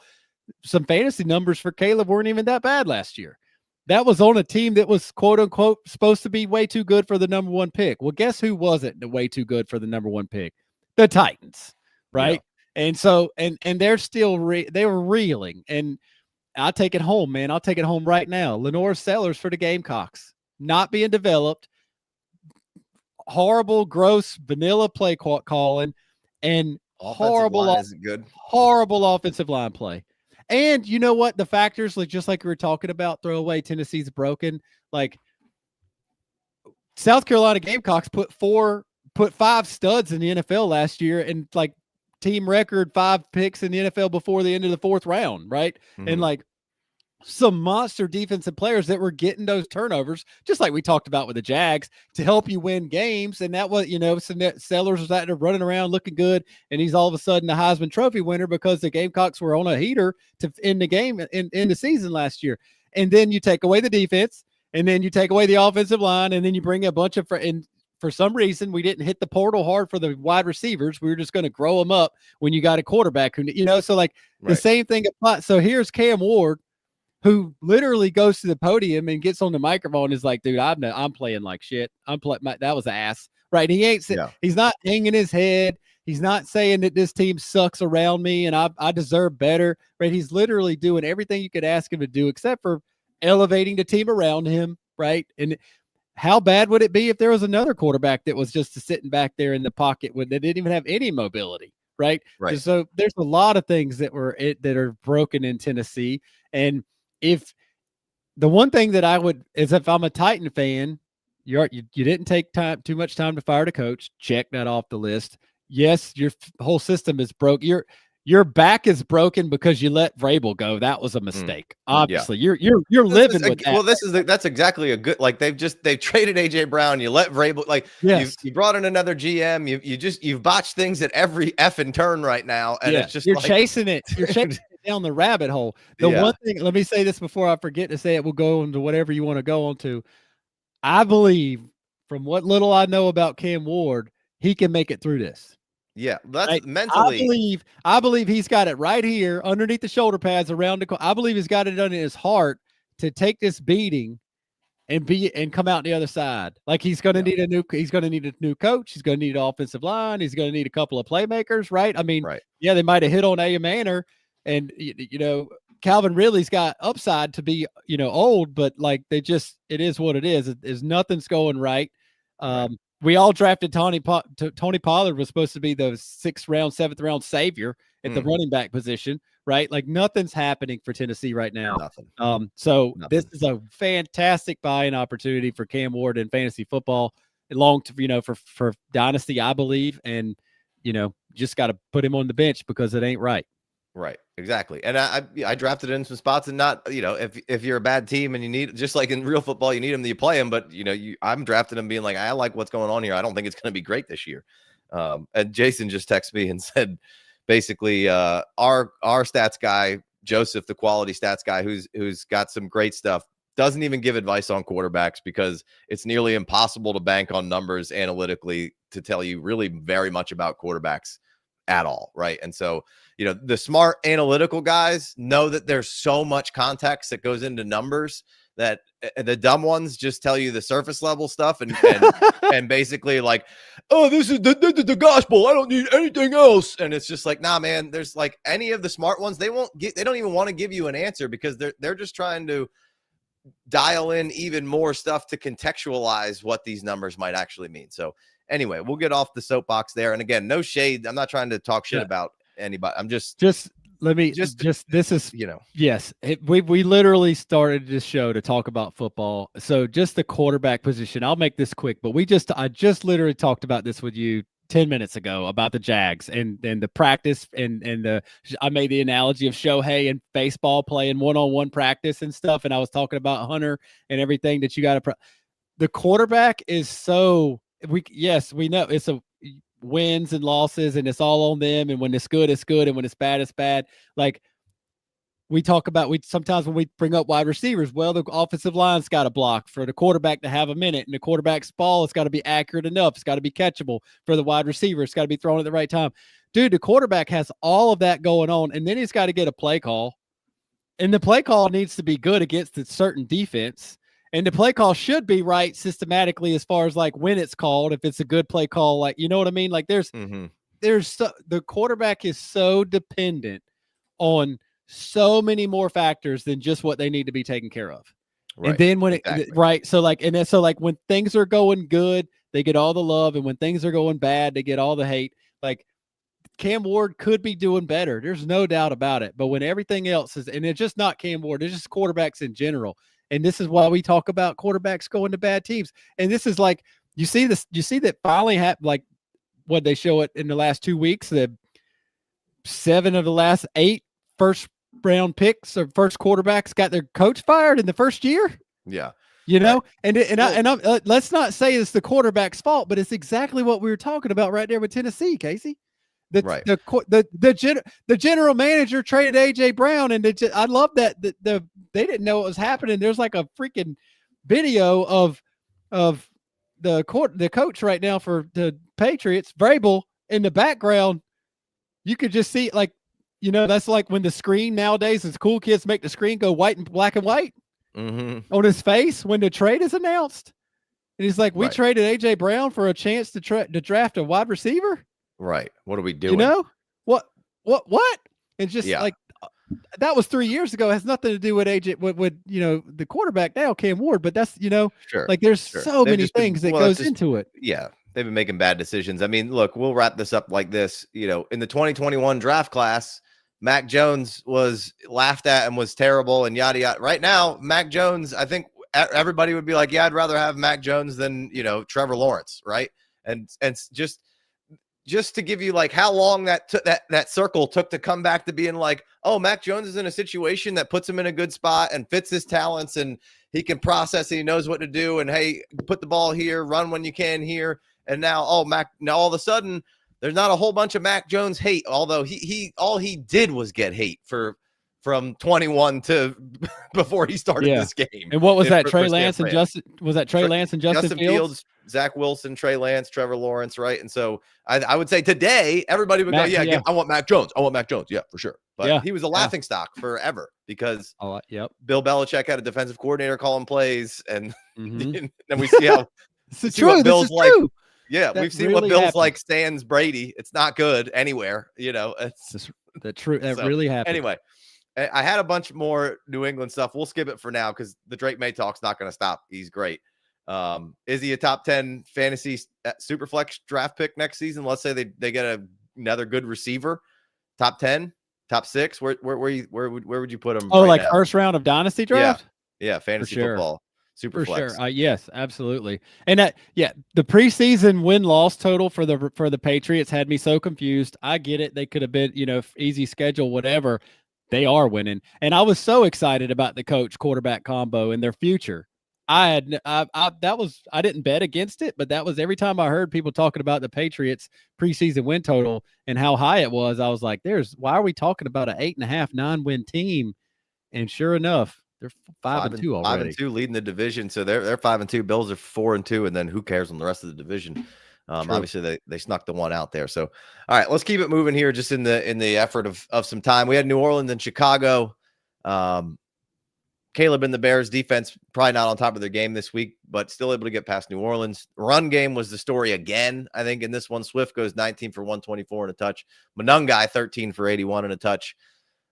some fantasy numbers for Caleb weren't even that bad last year. That was on a team that was quote unquote supposed to be way too good for the number one pick. Well, guess who wasn't way too good for the number one pick? The Titans, right? Yeah. And so and they're still they were reeling, and I'll take it home, man. I'll take it home right now. Lenore Sellers for the Gamecocks, not being developed, horrible, gross, vanilla play calling, and horrible offensive line play. And you know what? The factors, like just like we were talking about, throw away Tennessee's broken. Like South Carolina Gamecocks put 5 studs in the NFL last year, and like team record 5 picks in the NFL before the end of the 4th round, right? Mm-hmm. And like some monster defensive players that were getting those turnovers, just like we talked about with the Jags, to help you win games. And that was, Sellers was out there running around looking good, and he's all of a sudden the Heisman Trophy winner because the Gamecocks were on a heater to end the game in the season last year. And then you take away the defense, and then you take away the offensive line, and then you bring a bunch of and for some reason, we didn't hit the portal hard for the wide receivers. We were just going to grow them up when you got a quarterback who, so like right. The same thing applies. So here's Cam Ward, who literally goes to the podium and gets on the microphone and is like, dude, I'm playing like shit. That was ass, right? He ain't, He's not hanging his head. He's not saying that this team sucks around me and I deserve better, right? He's literally doing everything you could ask him to do, except for elevating the team around him, right? And how bad would it be if there was another quarterback that was just sitting back there in the pocket that didn't even have any mobility, right? Right. So there's a lot of things that are broken in Tennessee. And if the one thing that I would is if I'm a Titan fan, you didn't take too much time to fire the coach. Check that off the list. Yes, your whole system is broke. Your back is broken because you let Vrabel go. That was a mistake. Obviously, yeah. You're living with that. Well, that's exactly a good, like they've traded AJ Brown. You let Vrabel, like yes. you brought in another GM. You've botched things at every effing turn right now, and it's just you're chasing it. You're chasing it down the rabbit hole. The one thing, let me say this before I forget to say it. We'll go into whatever you want to go on to. I believe, from what little I know about Cam Ward, he can make it through this. Yeah, that's mentally. I believe he's got it right here underneath the shoulder pads around the. I believe he's got it in his heart to take this beating and come out the other side. Like he's going to need a new coach. He's going to need an offensive line. He's going to need a couple of playmakers, right? I mean, yeah, they might have hit on A. Manor, and Calvin Ridley's got upside to be old, but like it is what it is. Nothing's going right. We all drafted Tony Pollard was supposed to be the 6th round, 7th round savior at the running back position, right? Like nothing's happening for Tennessee right now. Nothing. This is a fantastic buying opportunity for Cam Ward in fantasy football, for Dynasty, I believe, and just got to put him on the bench because it ain't right. Right, exactly. And I drafted in some spots, and not, if you're a bad team and you need, just like in real football, you need them, you play them. But I'm drafting them being like, I like what's going on here. I don't think it's going to be great this year. And Jason just texted me and said, basically, our stats guy, Joseph, the quality stats guy, who's got some great stuff, doesn't even give advice on quarterbacks because it's nearly impossible to bank on numbers analytically to tell you really very much about quarterbacks at all, right? And so, the smart analytical guys know that there's so much context that goes into numbers that the dumb ones just tell you the surface level stuff and and basically like, oh, this is the gospel. I don't need anything else. And it's just like, nah, man. There's like any of the smart ones, they don't even want to give you an answer because they're just trying to dial in even more stuff to contextualize what these numbers might actually mean. So anyway, we'll get off the soapbox there. And again, no shade. I'm not trying to talk shit about anybody. I'm just let me just this is yes, we literally started this show to talk about football. So just the quarterback position. I'll make this quick, but I just literally talked about this with you 10 minutes ago about the Jags and the practice and I made the analogy of Shohei and baseball playing one-on-one practice and stuff, and I was talking about Hunter and everything that you got to. The quarterback is so. We know it's a wins and losses and it's all on them. And when it's good, it's good. And when it's bad, it's bad. Like we sometimes when we bring up wide receivers, well, the offensive line's got to block for the quarterback to have a minute, and the quarterback's ball has got to be accurate enough. It's got to be catchable for the wide receiver. It's got to be thrown at the right time. Dude, the quarterback has all of that going on, and then he's got to get a play call. And the play call needs to be good against a certain defense. And the play call should be right systematically as far as like when it's called, if it's a good play call, like, you know what I mean? Like the quarterback is so dependent on so many more factors than just what they need to be taken care of. Right. And then when right. So like when things are going good, they get all the love. And when things are going bad, they get all the hate. Like Cam Ward could be doing better. There's no doubt about it. But when everything else is, and it's just not Cam Ward, it's just quarterbacks in general. And this is why we talk about quarterbacks going to bad teams. And this is like, you see that finally like what they show it in the last 2 weeks, the 7 of the last 8 first round picks or first quarterbacks got their coach fired in the first year. Yeah. You know, right. Let's not say it's the quarterback's fault, but it's exactly what we were talking about right there with Tennessee, Casey. The general manager traded AJ Brown, and I love that they didn't know what was happening. There's like a freaking video of the coach right now for the Patriots, Vrabel, in the background. You could just see, like, you know, that's like when the screen nowadays is cool kids make the screen go white and black and white on his face when the trade is announced. And he's like, we traded AJ Brown for a chance to draft a wide receiver. Right. What are we doing? You know what? It's just like that was 3 years ago. It has nothing to do with AJ, with you know, the quarterback now, Cam Ward. But that's, you know, like there's so many things that goes into it. Yeah. They've been making bad decisions. I mean, look, we'll wrap this up like this. You know, in the 2021 draft class, Mac Jones was laughed at and was terrible and yada, yada. Right now, Mac Jones, I think everybody would be like, yeah, I'd rather have Mac Jones than, you know, Trevor Lawrence. Right. And just to give you like how long that circle took to come back to being like, oh, Mac Jones is in a situation that puts him in a good spot and fits his talents, and he can process and he knows what to do. And hey, put the ball here, run when you can here. And now, now all of a sudden there's not a whole bunch of Mac Jones hate, although all he did was get hate from 21 to before he started this game. And what was that? Trey Lance and Justin Fields? Zach Wilson, Trey Lance, Trevor Lawrence, right? And so I would say today everybody would go, I want Mac Jones. I want Mac Jones. Yeah, for sure. But he was a laughing stock forever because Bill Belichick had a defensive coordinator calling plays, and then we see how it's true. Bill's like. True. Yeah, we've seen what Bill's like stands Brady. It's not good anywhere, you know. It's the truth. That really happened. Anyway, I had a bunch more New England stuff. We'll skip it for now because the Drake May talk's not going to stop. He's great. Is he a top 10 fantasy superflex draft pick next season? Let's say they get another good receiver, top 10, top 6. Where would you put him? Oh, like now? First round of Dynasty draft? Yeah, fantasy football. Super flex. Sure. Yes, absolutely. And the preseason win-loss total for the Patriots had me so confused. I get it. They could have been, you know, easy schedule, whatever. They are winning. And I was so excited about the coach quarterback combo and their future. I didn't bet against it, but that was every time I heard people talking about the Patriots preseason win total and how high it was, I was like, why are we talking about an 8.5, 9-win team? And sure enough, they're 5-2 already. 5-2 leading the division. So they're 5-2. Bills are 4-2. And then who cares on the rest of the division? Obviously they snuck the one out there. So, all right, let's keep it moving here. Just in the effort of some time, we had New Orleans and Chicago. Caleb and the Bears defense probably not on top of their game this week, but still able to get past New Orleans. Run game was the story again. I think in this one, Swift goes 19 for 124 and a touch. Monungai 13 for 81 and a touch.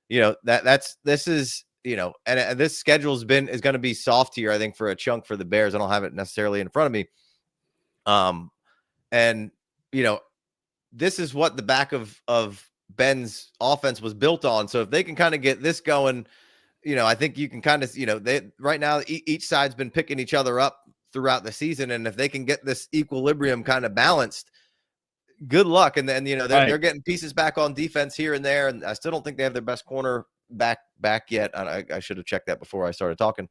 You know, this is, you know, and this schedule is going to be soft here, I think, for a chunk for the Bears. I don't have it necessarily in front of me. And, you know, this is what the back of Ben's offense was built on. So if they can kind of get this going, you know, I think you can kind of, you know, right now each side's been picking each other up throughout the season. And if they can get this equilibrium kind of balanced, good luck. And then, you know, they're getting pieces back on defense here and there. And I still don't think they have their best corner back yet. I should have checked that before I started talking.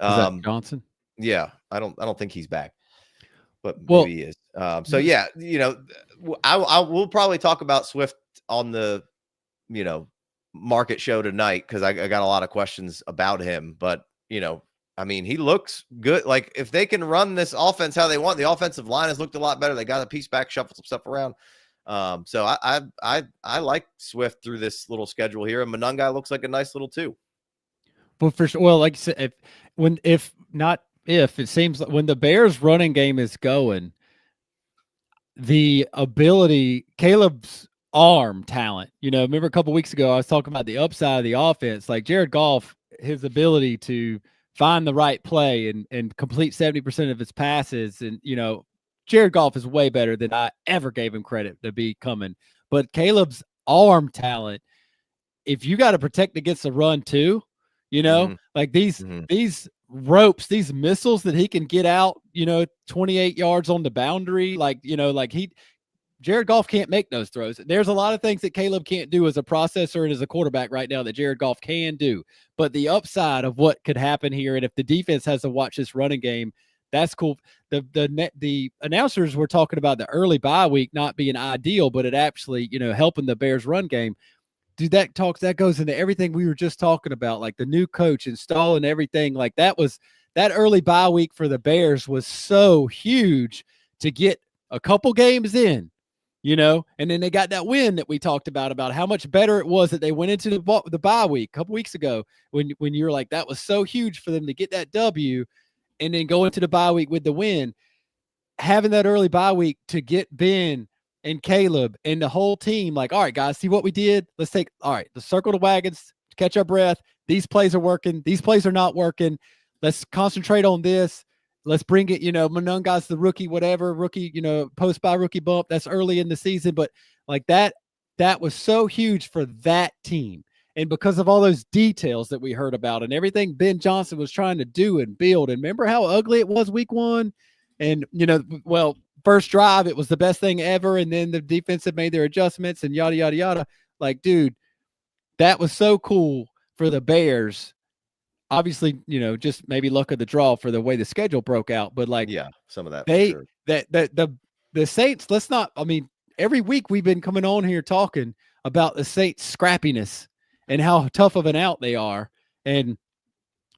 Is that Johnson? Yeah, I don't think he's back, but maybe he is. So yeah, you know, we'll probably talk about Swift on the, you know, market show tonight because I got a lot of questions about him. But, I mean, he looks good. Like, if they can run this offense how they want, the offensive line has looked a lot better. They got a piece back, shuffled some stuff around. So I like Swift through this little schedule here, and Monungai looks like a nice little two. Well, for sure. Well, like you said, it seems like when the Bears running game is going, the ability, Caleb's arm talent, remember a couple weeks ago, I was talking about the upside of the offense, like Jared Goff, his ability to find the right play and complete 70% of his passes. And, Jared Goff is way better than I ever gave him credit to be coming. But Caleb's arm talent, if you got to protect against the run too, like these ropes, these missiles that he can get out, 28 yards on the boundary, Jared Goff can't make those throws. There's a lot of things that Caleb can't do as a processor and as a quarterback right now that Jared Goff can do. But the upside of what could happen here, and if the defense has to watch this running game, that's cool. The announcers were talking about the early bye week not being ideal, but it actually, helping the Bears run game. Dude, that goes into everything we were just talking about, like the new coach installing everything. Like that early bye week for the Bears was so huge to get a couple games in, and then they got that win that we talked about how much better it was that they went into the bye week a couple weeks ago when you're like, that was so huge for them to get that W and then go into the bye week with the win. Having that early bye week to get Ben and Caleb and the whole team, like, all right, guys, see what we did? Let's circle the wagons, catch our breath. These plays are working. These plays are not working. Let's concentrate on this. Let's bring it, Monungai's the rookie, post-bye rookie bump. That's early in the season. But like that was so huge for that team. And because of all those details that we heard about and everything Ben Johnson was trying to do and build. And remember how ugly it was week one? And, first drive, it was the best thing ever. And then the defense had made their adjustments and yada, yada, yada. Like, dude, that was so cool for the Bears. Obviously, just maybe luck of the draw for the way the schedule broke out. But like, yeah, some of that. The Saints, every week we've been coming on here talking about the Saints' scrappiness and how tough of an out they are. And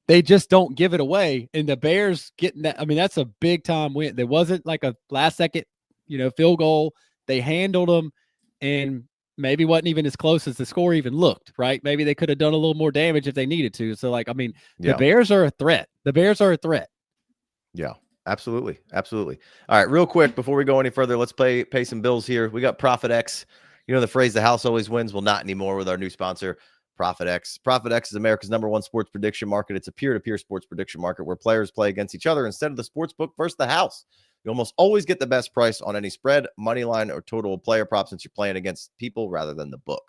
they just don't give it away. And the Bears getting that, that's a big time win. There wasn't like a last second, field goal. They handled them and maybe wasn't even as close as the score even looked, right? Maybe they could have done a little more damage if they needed to. So the Bears are a threat. The Bears are a threat. Yeah, absolutely. Absolutely. All right, real quick, before we go any further, let's pay some bills here. We got Profit X. The phrase, the house always wins. Well, not anymore with our new sponsor, Profit X. Profit X is America's #1 sports prediction market. It's a peer-to-peer sports prediction market where players play against each other instead of the sports book versus the house. You almost always get the best price on any spread, money line, or total player prop since you're playing against people rather than the book.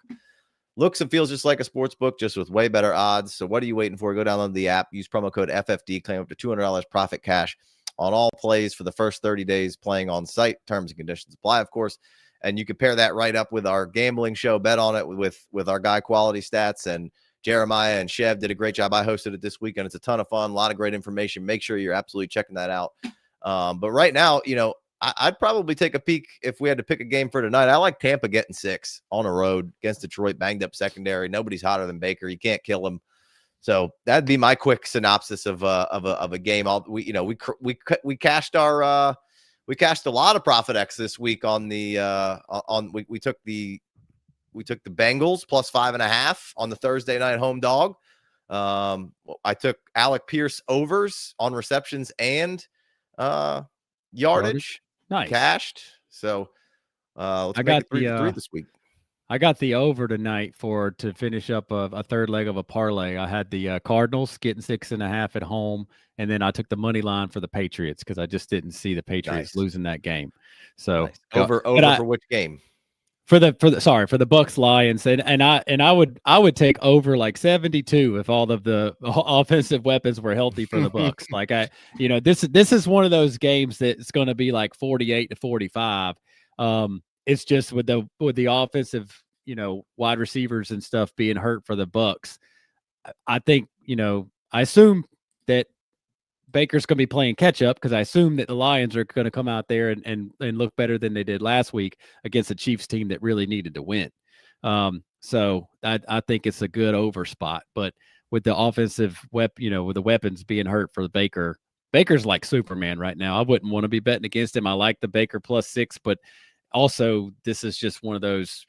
Looks and feels just like a sports book, just with way better odds. So what are you waiting for? Go download the app, use promo code FFD, claim up to $200 profit cash on all plays for the first 30 days playing on site. Terms and conditions apply, of course. And you can pair that right up with our gambling show, Bet On It, with our guy Quality Stats. And Jeremiah and Chev did a great job. I hosted it this weekend. It's a ton of fun, a lot of great information. Make sure you're absolutely checking that out. But right now, I'd probably take a peek if we had to pick a game for tonight. I like Tampa getting 6 on a road against Detroit, banged up secondary. Nobody's hotter than Baker. You can't kill him. So that'd be my quick synopsis of a game. We cashed our we cashed a lot of Profit X this week on the we took the Bengals plus 5.5 on the Thursday night home dog. I took Alec Pierce overs on receptions and yardage. Nice. Cashed. So let's make it 3-3 this week. I got the over tonight to finish up a third leg of a parlay. I had the Cardinals getting 6.5 at home, and then I took the money line for the Patriots because I just didn't see the Patriots losing that game. So nice. Over for which game? For the Bucks Lions, and I would take over like 72 if all of the offensive weapons were healthy for the Bucks. This is one of those games that's going to be like 48-45. It's just with the offensive, wide receivers and stuff being hurt for the Bucks. I think, I assume that Baker's going to be playing catch up because I assume that the Lions are going to come out there and look better than they did last week against a Chiefs team that really needed to win. So I think it's a good over spot. But with the offensive with the weapons being hurt for Baker's like Superman right now. I wouldn't want to be betting against him. I like the Baker +6, but also this is just one of those,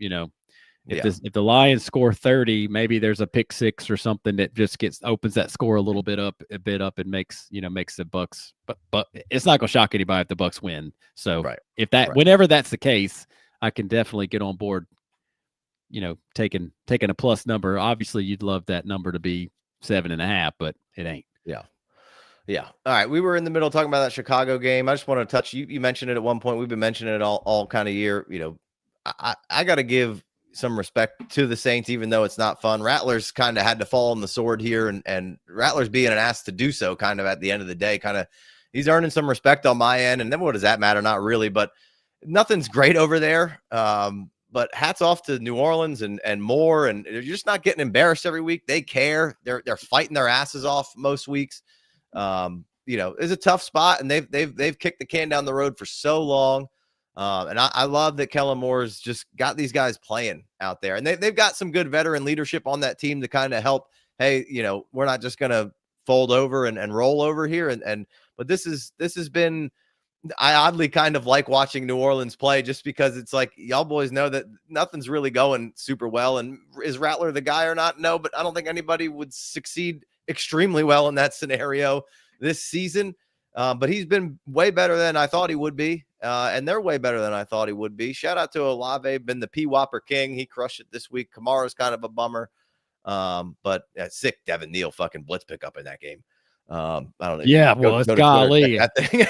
if the Lions score 30, maybe there's a pick six or something that just opens that score a bit up and makes the Bucks, but it's not gonna shock anybody if the Bucks win. So whenever that's the case, I can definitely get on board, taking a plus number. Obviously you'd love that number to be 7.5, but it ain't. Yeah. All right. We were in the middle talking about that Chicago game. I just want to touch, you mentioned it at one point. We've been mentioning it all kind of year. I got to give some respect to the Saints, even though it's not fun. Rattlers kind of had to fall on the sword here, and Rattlers being an ass to do so kind of at the end of the day, he's earning some respect on my end. And then what does that matter? Not really, but nothing's great over there. But hats off to New Orleans and more. And they're just not getting embarrassed every week. They care. They're fighting their asses off most weeks. It's a tough spot, and they've kicked the can down the road for so long. And I love that Kellen Moore's just got these guys playing out there, and they've got some good veteran leadership on that team to kind of help. Hey, we're not just going to fold over and roll over here. But this has been, I oddly kind of like watching New Orleans play, just because it's like, y'all boys know that nothing's really going super well. And is Rattler the guy or not? No, but I don't think anybody would succeed extremely well in that scenario this season. But he's been way better than I thought he would be. And they're way better than I thought he would be. Shout out to Olave, been the P-Whopper king. He crushed it this week. Kamara's kind of a bummer. But sick Devin Neal fucking blitz pickup in that game. I don't know. Yeah, it's golly. That thing.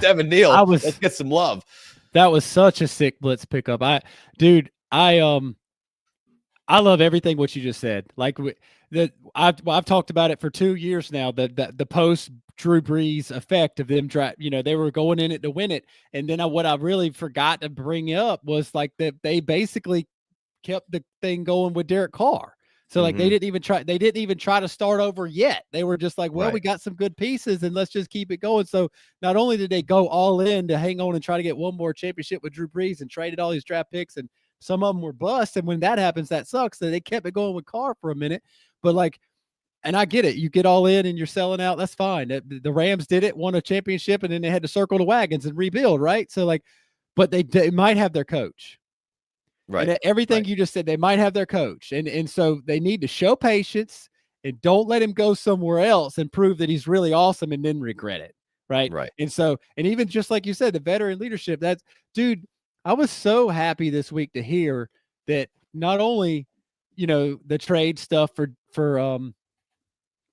Devin Neal, let's get some love. That was such a sick blitz pickup. I love everything what you just said. Like I've talked about it for 2 years now. The post Drew Brees effect of them they were going in it to win it. And then what I really forgot to bring up was like that they basically kept the thing going with Derek Carr. So like they didn't even try to start over yet. They were just like, well, we got some good pieces and let's just keep it going. So not only did they go all in to hang on and try to get one more championship with Drew Brees and traded all these draft picks, and some of them were bust. And when that happens, that sucks. So they kept it going with Carr for a minute. But and I get it. You get all in and you're selling out. That's fine. The Rams did it, won a championship, and then they had to circle the wagons and rebuild, right? So but they might have their coach. Right. And everything you just said, they might have their coach. And so they need to show patience and don't let him go somewhere else and prove that he's really awesome and then regret it. Right. Right. And so, and even just like you said, the veteran leadership, dude, I was so happy this week to hear that not only, the trade stuff for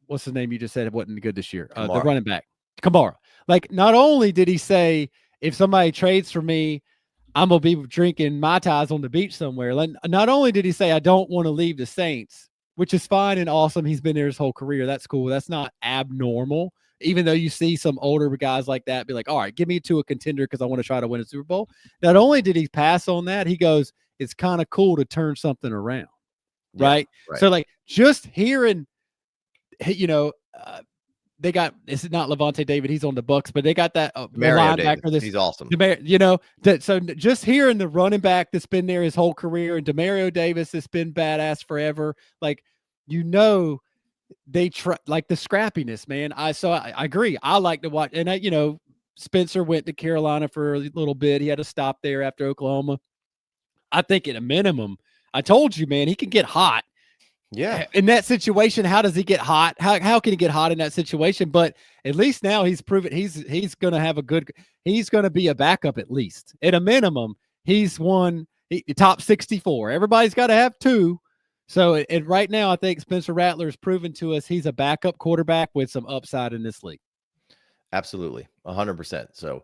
what's the name you just said? It wasn't good this year. The running back, Kamara. Like, not only did he say, if somebody trades for me, I'm going to be drinking Mai Tais on the beach somewhere. Not only did he say, I don't want to leave the Saints, which is fine and awesome. He's been there his whole career. That's cool. That's not abnormal. Even though you see some older guys like that be like, all right, give me to a contender because I want to try to win a Super Bowl. Not only did he pass on that, he goes, it's kind of cool to turn something around. Right? So just hearing, they got, it's not Levante David, he's on the Bucks, but they got that linebacker. He's awesome. So just hearing the running back that's been there his whole career, and Demario Davis has been badass forever. They try, like, the scrappiness, man. I agree. I like to watch, and Spencer went to Carolina for a little bit. He had to stop there after Oklahoma. I think at a minimum, I told you, man, he can get hot. Yeah. In that situation, how does he get hot? How can he get hot in that situation? But at least now he's proven he's going to have he's going to be a backup at least. At a minimum, he's top 64. Everybody's got to have two. So right now, I think Spencer Rattler has proven to us he's a backup quarterback with some upside in this league. Absolutely. 100%. So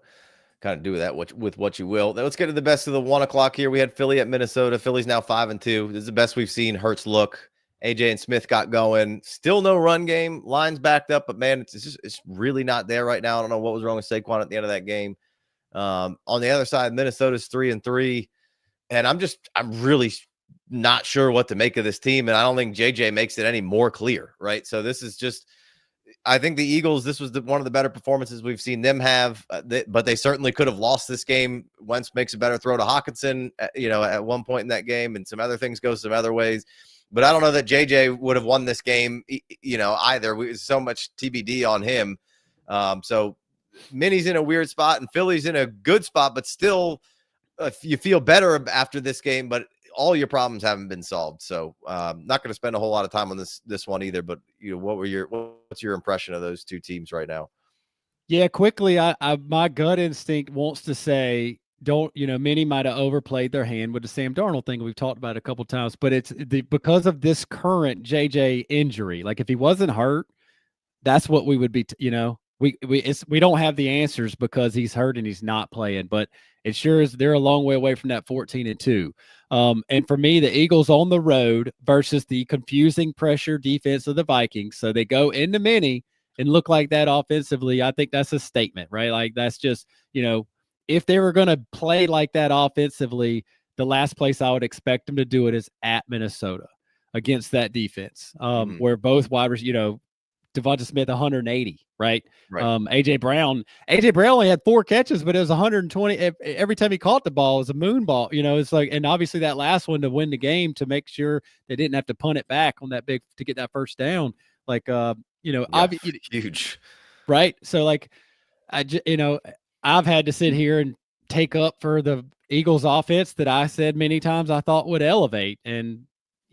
kind of do that with what you will. Now let's get to the best of the 1 o'clock here. We had Philly at Minnesota. Philly's now 5-2. This is the best we've seen. Hurts look. AJ and Smith got going. Still no run game. Line's backed up, but man, it's really not there right now. I don't know what was wrong with Saquon at the end of that game. On the other side, Minnesota's 3-3, and I'm really not sure what to make of this team, and I don't think JJ makes it any more clear, right? So this is just, I think the Eagles, this was one of the better performances we've seen them have, but they certainly could have lost this game. Wentz makes a better throw to Hawkinson, at one point in that game, and some other things go some other ways. But I don't know that JJ would have won this game, either. There's so much TBD on him. So Minnie's in a weird spot, and Philly's in a good spot, but still, you feel better after this game, but all your problems haven't been solved. So not going to spend a whole lot of time on this one either, but what's your impression of those two teams right now? Yeah, quickly, I my gut instinct wants to say, many might have overplayed their hand with the Sam Darnold thing. We've talked about it a couple of times, but it's because of this current JJ injury. Like if he wasn't hurt, that's what we would be, we don't have the answers because he's hurt and he's not playing, but it sure is. They're a long way away from that 14-2. And for me, the Eagles on the road versus the confusing pressure defense of the Vikings. So they go into Minnie and look like that offensively. I think that's a statement, right? Like that's just, if they were going to play like that offensively, the last place I would expect them to do it is at Minnesota against that defense, where both wide receivers, Devonta Smith 180, right? AJ Brown only had 4 catches, but it was 120 every time he caught the ball. It was a moon ball, it's like, and obviously that last one to win the game to make sure they didn't have to punt it back on that big to get that first down. Like huge, right? So like I've had to sit here and take up for the Eagles offense that I said many times I thought would elevate, and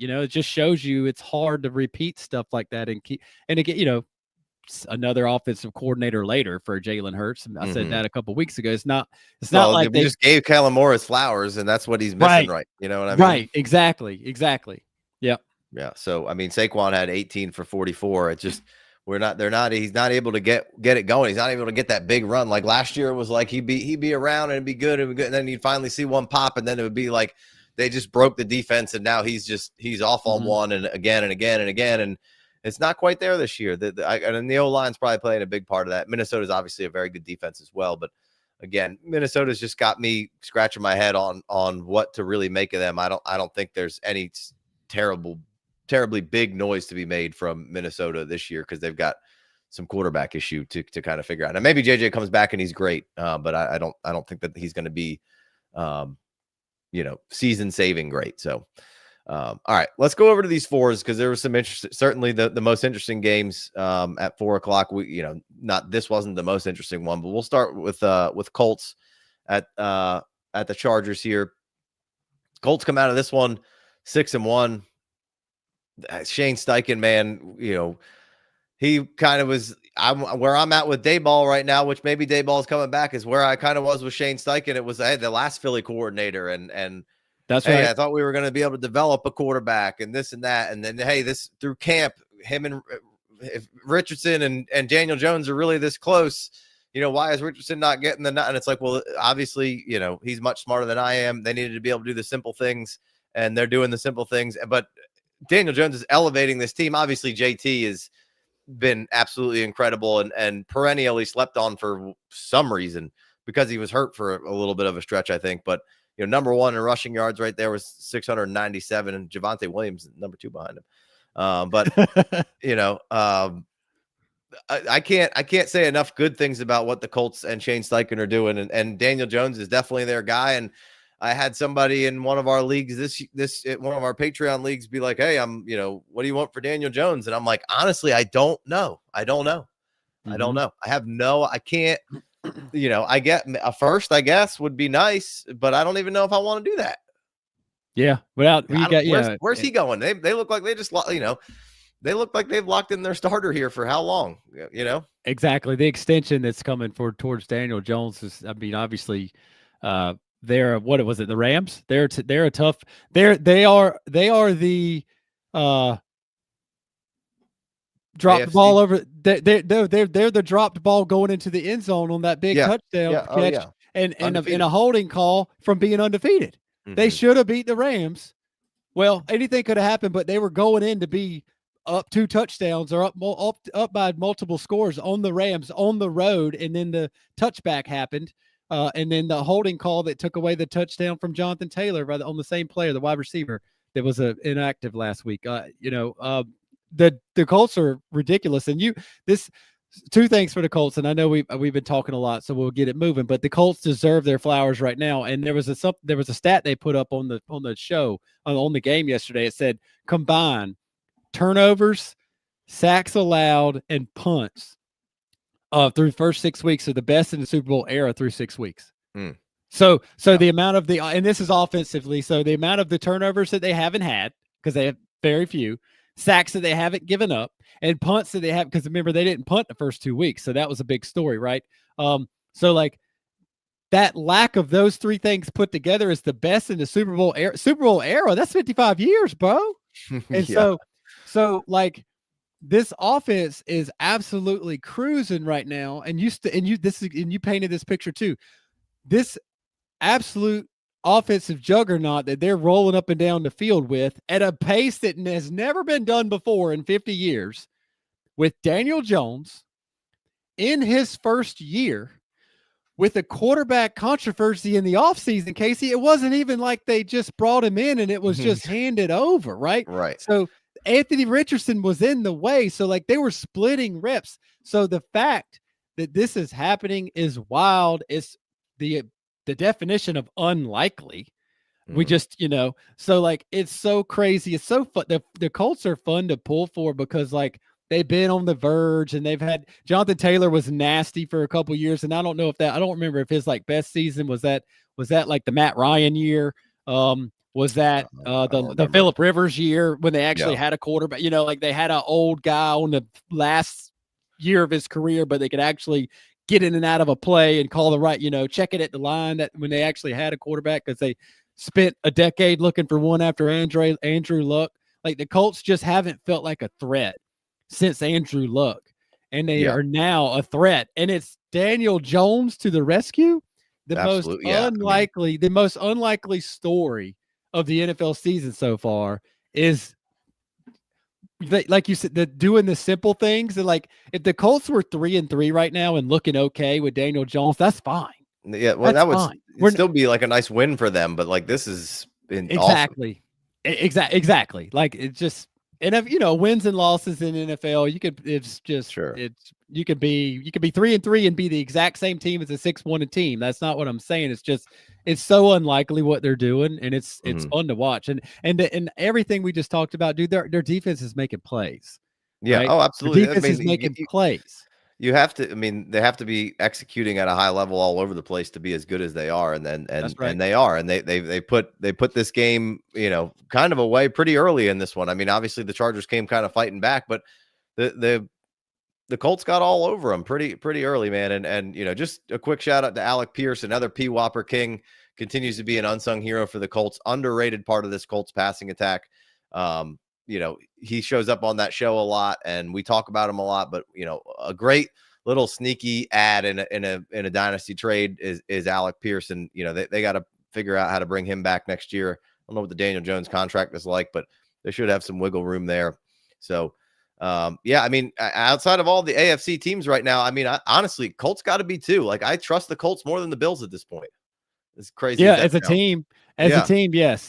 it just shows you it's hard to repeat stuff like that and keep. And again, another offensive coordinator later for Jalen Hurts. I said that a couple of weeks ago. It's not like they just gave Kellen Moore his flowers, and that's what he's missing, right? You know what I mean? Right. Exactly. Yep. Yeah. So I mean, Saquon had 18 for 44. It's just he's not able to get it going. He's not able to get that big run. Like last year, it was like he'd be around and it'd be good, and then you'd finally see one pop, and then it would be like they just broke the defense, and now he's off on one and again and again and again, and it's not quite there this year. And the O-line's probably playing a big part of that. Minnesota's obviously a very good defense as well, but again, Minnesota's just got me scratching my head on what to really make of them. I don't think there's any terribly big noise to be made from Minnesota this year because they've got some quarterback issue to kind of figure out. Now maybe JJ comes back and he's great, but I don't think that he's going to be season saving great. So all right, let's go over to these fours because there was some interest. Certainly the most interesting games at 4:00. This wasn't the most interesting one, but we'll start with Colts at the Chargers here. Colts come out of this one 6-1. Shane Steichen, man, he kind of was. Where I'm at with Dayball right now, which maybe Dayball is coming back, is where I kind of was with Shane Steichen. It was the last Philly coordinator, and that's right. I thought we were going to be able to develop a quarterback and this and that, and then this through camp, him and if Richardson and Daniel Jones are really this close. Why is Richardson not getting the nut? And it's like, well, obviously, he's much smarter than I am. They needed to be able to do the simple things, and they're doing the simple things, but Daniel Jones is elevating this team. Obviously, JT has been absolutely incredible and perennially slept on for some reason because he was hurt for a little bit of a stretch, I think. But, number one in rushing yards right there was 697, and Javonte Williams, number 2 behind him. I can't say enough good things about what the Colts and Shane Steichen are doing. And Daniel Jones is definitely their guy. And I had somebody in one of our leagues, one of our Patreon leagues, be like, "Hey, what do you want for Daniel Jones?" And I'm like, honestly, I don't know. I don't know. I can't. I get a first, I guess, would be nice, but I don't even know if I want to do that. Yeah, where's he going? They look like they just they look like they've locked in their starter here for how long? Exactly. The extension that's coming towards Daniel Jones is, obviously. They're what was it? The Rams. They're a tough. They are the dropped the ball over. They're the dropped ball going into the end zone on that big touchdown catch and in a holding call from being undefeated. Mm-hmm. They should have beat the Rams. Well, anything could have happened, but they were going in to be up 2 touchdowns or up by multiple scores on the Rams on the road, and then the touchback happened. And then the holding call that took away the touchdown from Jonathan Taylor on the same player, the wide receiver that was inactive last week. the Colts are ridiculous. And this two things for the Colts, and I know we've been talking a lot, so we'll get it moving. But the Colts deserve their flowers right now. And there was a stat they put up on the show on the game yesterday. It said combined turnovers, sacks allowed, and punts through the first 6 weeks are the best in the Super Bowl era through 6 weeks. So the amount of and this is offensively, so the amount of the turnovers that they haven't had, because they have very few, sacks that they haven't given up, and punts that they have, because remember, they didn't punt the first 2 weeks. So that was a big story, right? So like that lack of those three things put together is the best in the Super Bowl era. That's 55 years, bro. And so like this offense is absolutely cruising right now. And you painted this picture too. This absolute offensive juggernaut that they're rolling up and down the field with at a pace that has never been done before in 50 years with Daniel Jones in his first year with a quarterback controversy in the offseason, Casey. It wasn't even like they just brought him in and it was just handed over, right? Right. So Anthony Richardson was in the way. So like they were splitting reps. So the fact that this is happening is wild. It's the definition of unlikely. We just, so like, it's so crazy. It's so fun. The Colts are fun to pull for because like they've been on the verge and they've had Jonathan Taylor was nasty for a couple years. And I don't remember if his like best season was that like the Matt Ryan year. Was that the Phillip Rivers year when they actually had a quarterback, like they had an old guy on the last year of his career, but they could actually get in and out of a play and call the right, check it at the line, that when they actually had a quarterback, because they spent a decade looking for one after Andrew Luck. Like the Colts just haven't felt like a threat since Andrew Luck, and they are now a threat. And it's Daniel Jones to the rescue. The most unlikely story of the NFL season so far is, like you said, doing the simple things. And like, if the Colts were 3-3 right now and looking okay with Daniel Jones, that's fine. Yeah, well, that would still be like a nice win for them. But like, this is exactly, awesome. Exactly. Like it's just, and if wins and losses in NFL, you could be 3-3 and be the exact same team as a 6-1 team. That's not what I'm saying. It's just, it's so unlikely what they're doing, and it's fun to watch. And everything we just talked about, dude, their defense is making plays. Yeah. Right? Oh, absolutely. The defense is making plays. You have to, they have to be executing at a high level all over the place to be as good as they are. And they are, and they put this game, kind of away pretty early in this one. I mean, obviously the Chargers came kind of fighting back, but the Colts got all over them pretty early, man. And just a quick shout out to Alec Pierce, another P. Whopper King, continues to be an unsung hero for the Colts, underrated part of this Colts passing attack. He shows up on that show a lot and we talk about him a lot, but a great little sneaky ad in a dynasty trade is Alec Pierce. And they got to figure out how to bring him back next year. I don't know what the Daniel Jones contract is like, but they should have some wiggle room there. So outside of all the AFC teams right now, honestly, Colts got to be too. Like, I trust the Colts more than the Bills at this point. It's crazy. Yeah, as a team, yes.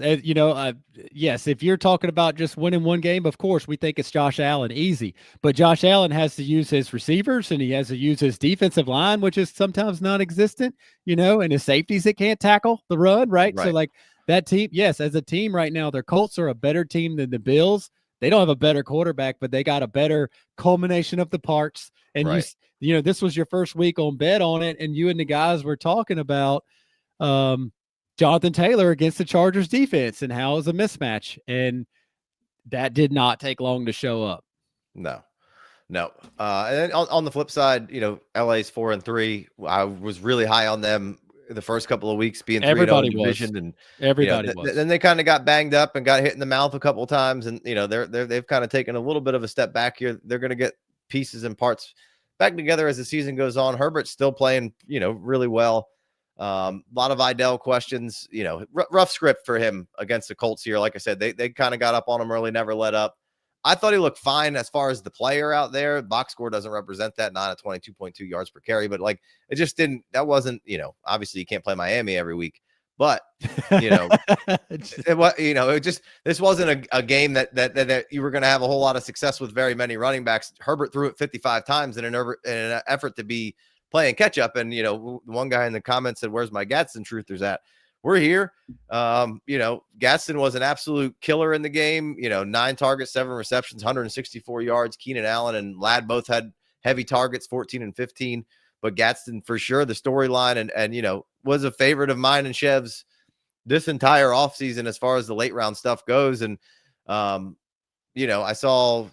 Yes, if you're talking about just winning one game, of course, we think it's Josh Allen, easy. But Josh Allen has to use his receivers, and he has to use his defensive line, which is sometimes non-existent, and his safeties that can't tackle the run, right? So, like, that team, yes, as a team right now, their Colts are a better team than the Bills. They don't have a better quarterback, but they got a better culmination of the parts. And this was your first week on Bet on It, and you and the guys were talking about Jonathan Taylor against the Chargers defense and how it was a mismatch. And that did not take long to show up. No. And then on the flip side, LA's 4-3. I was really high on them the first couple of weeks, being 3-0 in division, and everybody was. Then they kind of got banged up and got hit in the mouth a couple of times, and they've kind of taken a little bit of a step back here. They're going to get pieces and parts back together as the season goes on. Herbert's still playing, really well. A lot of Idell questions, rough script for him against the Colts here. Like I said, they kind of got up on him early, never let up. I thought he looked fine as far as the player out there. Box score doesn't represent that, not at 22.2 yards per carry, but like, it just didn't, that wasn't, obviously you can't play Miami every week, But you know, this wasn't a game that you were going to have a whole lot of success with very many running backs. Herbert threw it 55 times in an effort to be playing catch up. And, you know, one guy in the comments said, "Where's my Gadsden truthers at?" We're here. Gadsden was an absolute killer in the game. 9 targets, 7 receptions, 164 yards. Keenan Allen and Ladd both had heavy targets, 14 and 15. But Gadsden, for sure, the storyline and was a favorite of mine and Chev's this entire offseason as far as the late round stuff goes. And, I saw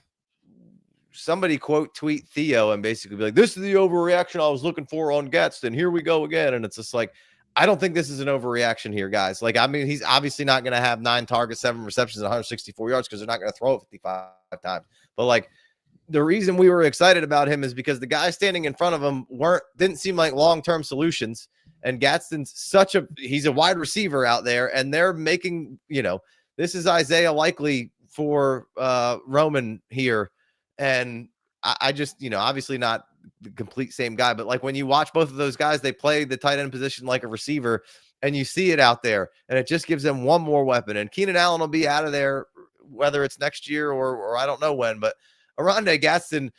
somebody tweet Theo and basically be like, "This is the overreaction I was looking for on Gadsden. Here we go again." And it's just like, I don't think this is an overreaction here, guys. Like, I mean, he's obviously not going to have 9 targets, 7 receptions, 164 yards because they're not going to throw it 55 times. But like, the reason we were excited about him is because the guys standing in front of him didn't seem like long-term solutions. And Gadsden's he's a wide receiver out there, and they're making, this is Isaiah Likely for Roman here. And I just, obviously not the complete same guy, but like when you watch both of those guys, they play the tight end position like a receiver, and you see it out there, and it just gives them one more weapon. And Keenan Allen will be out of there, whether it's next year or I don't know when, but Oronde Gadsden,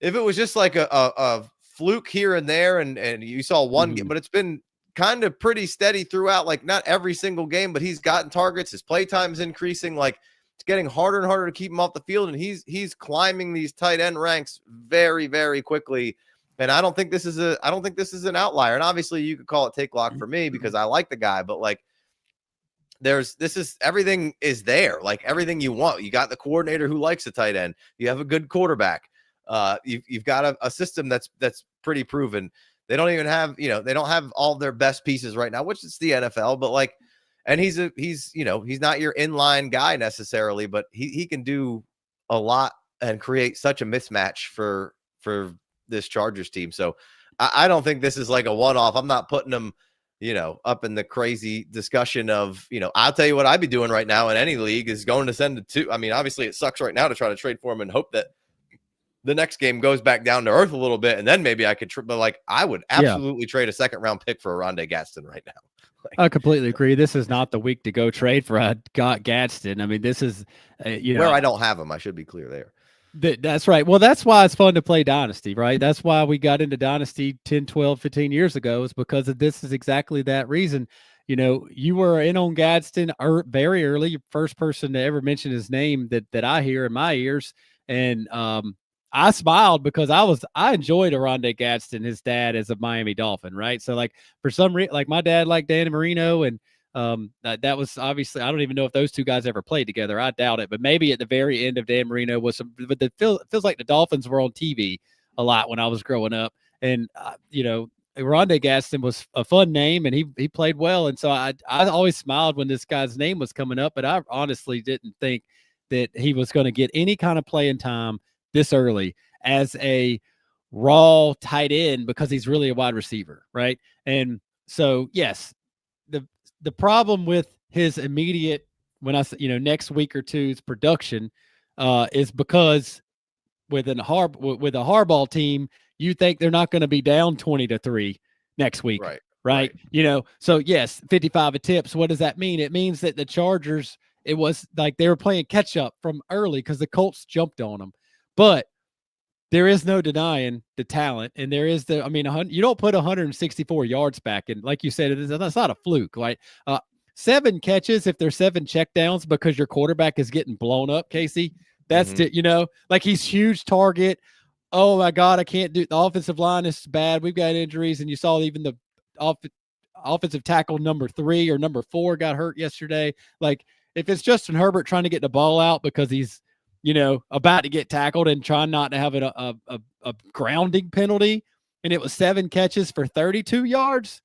if it was just like a fluke here and there, and you saw one game, but it's been kind of pretty steady throughout, like not every single game, but he's gotten targets, his play time's increasing, like it's getting harder and harder to keep him off the field, and he's climbing these tight end ranks very, very quickly. And I don't think this is an outlier. And obviously you could call it take lock for me because I like the guy, but like everything is there, like everything you want. You got the coordinator who likes a tight end. You have a good quarterback. You've got a system that's pretty proven. They don't even have, they don't have all their best pieces right now, which is the NFL, but like, and he's not your inline guy necessarily, but he can do a lot and create such a mismatch for this Chargers team. So I don't think this is like a one-off. I'm not putting him, up in the crazy discussion of, I'll tell you what I'd be doing right now in any league is going to send it to, I mean, obviously it sucks right now to try to trade for him and hope that the next game goes back down to earth a little bit. And then maybe I could, but like, I would absolutely trade a 2nd round pick for Oronde Gadsden right now. I completely agree. This is not the week to go trade for Gadsden. I mean, this is, where I don't have him. I should be clear there. That's right. Well, that's why it's fun to play Dynasty, right? That's why we got into Dynasty 10, 12, 15 years ago, is because of this is exactly that reason. You were in on Gadsden very early, first person to ever mention his name that I hear in my ears. And I smiled because I enjoyed Oronde Gadsden, his dad, as a Miami Dolphin, right? So like for some reason, like my dad liked Dan Marino, and that was obviously, I don't even know if those two guys ever played together. I doubt it, but maybe at the very end of Dan Marino was some, but it feels like the Dolphins were on TV a lot when I was growing up. And, Oronde Gadsden was a fun name, and he played well. And so I always smiled when this guy's name was coming up, but I honestly didn't think that he was going to get any kind of playing time this early as a raw tight end, because he's really a wide receiver, right? And so, yes, the problem with his immediate, when I say, next week or two's production, is because with a Harbaugh team, you think they're not going to be down 20-3 next week, right? So yes, 55 attempts. What does that mean? It means that the Chargers, it was like they were playing catch up from early because the Colts jumped on them. But there is no denying the talent, and there is you don't put 164 yards back, and like you said, that's not a fluke. Like 7 catches, if there's 7 checkdowns because your quarterback is getting blown up, Casey, that's like he's huge target. Oh my God, I can't do, the offensive line is bad. We've got injuries, and you saw even the offensive tackle number 3 or number 4 got hurt yesterday. Like if it's Justin Herbert trying to get the ball out because he's about to get tackled and trying not to have a grounding penalty, and it was 7 catches for 32 yards,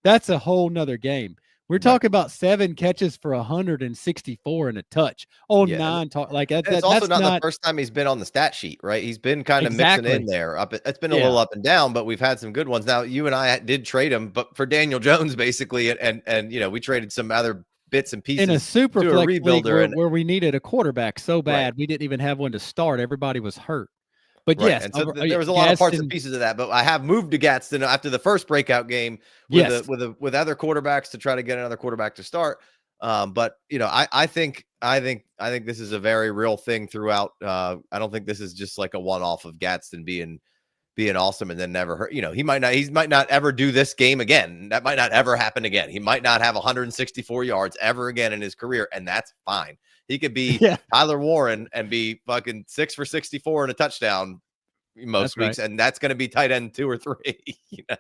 that's a whole nother game. We're talking about 7 catches for 164 and a touch on 9. Like that, it's also not the first time he's been on the stat sheet, right? He's been kind of mixing in there. It's been a little up and down, but we've had some good ones. Now, you and I did trade him, but for Daniel Jones, basically, and we traded some other bits and pieces in a super flex league rebuilder where we needed a quarterback so bad we didn't even have one to start. Everybody was hurt. But Right. yes, And so there was a lot of parts and pieces of that, but I have moved to Gadsden after the first breakout game with with other quarterbacks to try to get another quarterback to start. But I think this is a very real thing throughout. I don't think this is just like a one-off of Gadsden being awesome and then never hurt. He might not ever do this game again. That might not ever happen again. He might not have 164 yards ever again in his career, and that's fine. He could be Tyler Warren and be fucking 6 for 64 and a touchdown most weeks, and that's going to be tight end 2 or 3.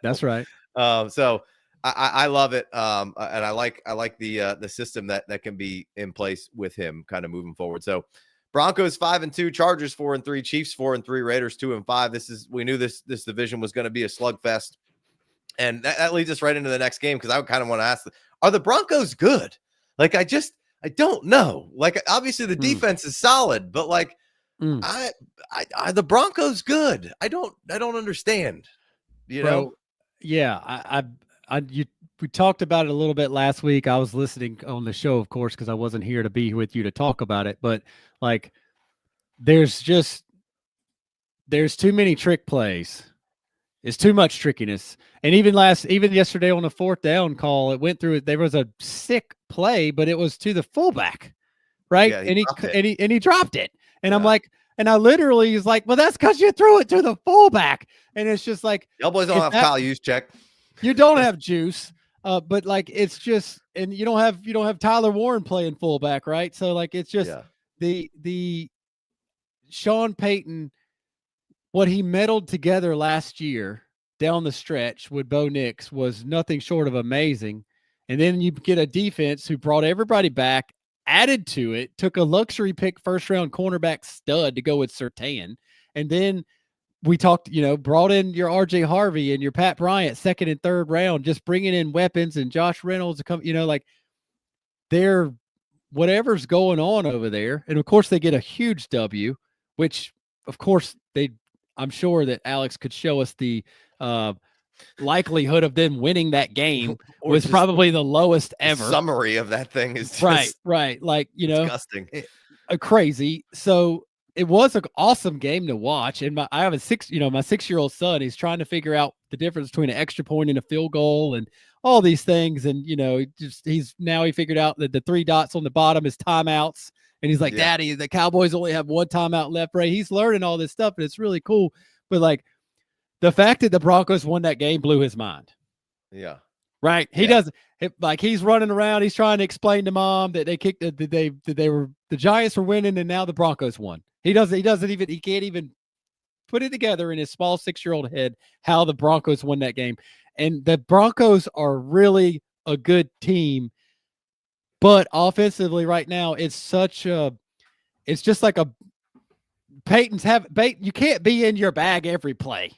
That's right. So I love it, and I like the system that can be in place with him kind of moving forward. So Broncos 5-2, Chargers 4-3, Chiefs 4-3, Raiders 2-5. We knew this division was going to be a slugfest, and that leads us right into the next game because I kind of want to ask: are the Broncos good? Like, I don't know. Like, obviously the defense is solid, but like, are the Broncos good? I don't understand. Bro, yeah, we talked about it a little bit last week. I was listening on the show, of course, because I wasn't here to be with you to talk about it. But like, there's too many trick plays. It's too much trickiness. And even yesterday on the 4th down call, it went through. There was a sick play, but it was to the fullback, right? Yeah, he dropped it. And I'm like, and I literally was like, well, that's because you threw it to the fullback. And it's just like, Cowboys don't have Kyle Juszczyk. You don't have juice. But like, it's just, and you don't have Tyler Warren playing fullback, right? So like, it's just the Sean Payton, what he meddled together last year down the stretch with Bo Nix was nothing short of amazing. And then you get a defense who brought everybody back, added to it, took a luxury pick, 1st-round cornerback stud to go with Surtain. And then we talked, brought in your RJ Harvey and your Pat Bryant 2nd and 3rd round, just bringing in weapons and Josh Reynolds to come, like they're whatever's going on over there. And of course they get a huge W, which of course I'm sure that Alex could show us the likelihood of them winning that game was probably the lowest ever. The summary of that thing is just right. Like, disgusting. Crazy. So it was an awesome game to watch. And I have my 6-year-old son, he's trying to figure out the difference between an extra point and a field goal and all these things. And, he figured out that the 3 dots on the bottom is timeouts. And he's like, Daddy, the Cowboys only have 1 timeout left, right? He's learning all this stuff, and it's really cool. But like, the fact that the Broncos won that game blew his mind. Yeah. Right. He doesn't like, he's running around. He's trying to explain to Mom that they kicked the Giants were winning and now the Broncos won. He can't even put it together in his small 6-year-old head how the Broncos won that game. And the Broncos are really a good team, but offensively right now, it's just like Peyton's you can't be in your bag every play.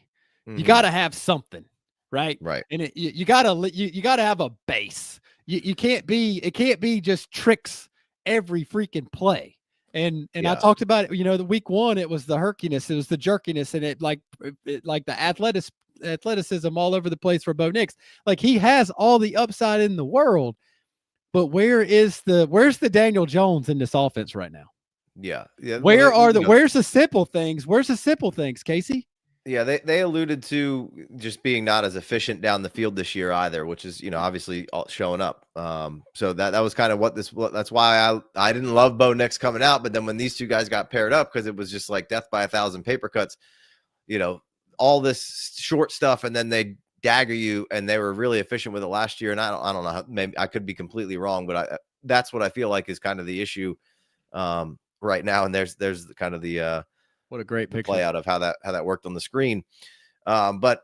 Mm-hmm. You got to have something, right? Right. And you got to have a base. It can't be just tricks every freaking play. And I talked about it, the week 1, it was the herkiness, it was the jerkiness, and it like the athleticism all over the place for Bo Nix. Like, he has all the upside in the world, but where's the Daniel Jones in this offense right now? Yeah. Where's the simple things? Where's the simple things, Casey? Yeah, they alluded to just being not as efficient down the field this year either, which is, obviously showing up. So that was kind of that's why I didn't love Bo Nix coming out. But then when these 2 guys got paired up, because it was just like death by 1,000 paper cuts, all this short stuff, and then they dagger you, and they were really efficient with it last year. And I don't know, maybe I could be completely wrong, but that's what I feel like is kind of the issue right now. And there's kind of the what a great picture play out of how that worked on the screen. But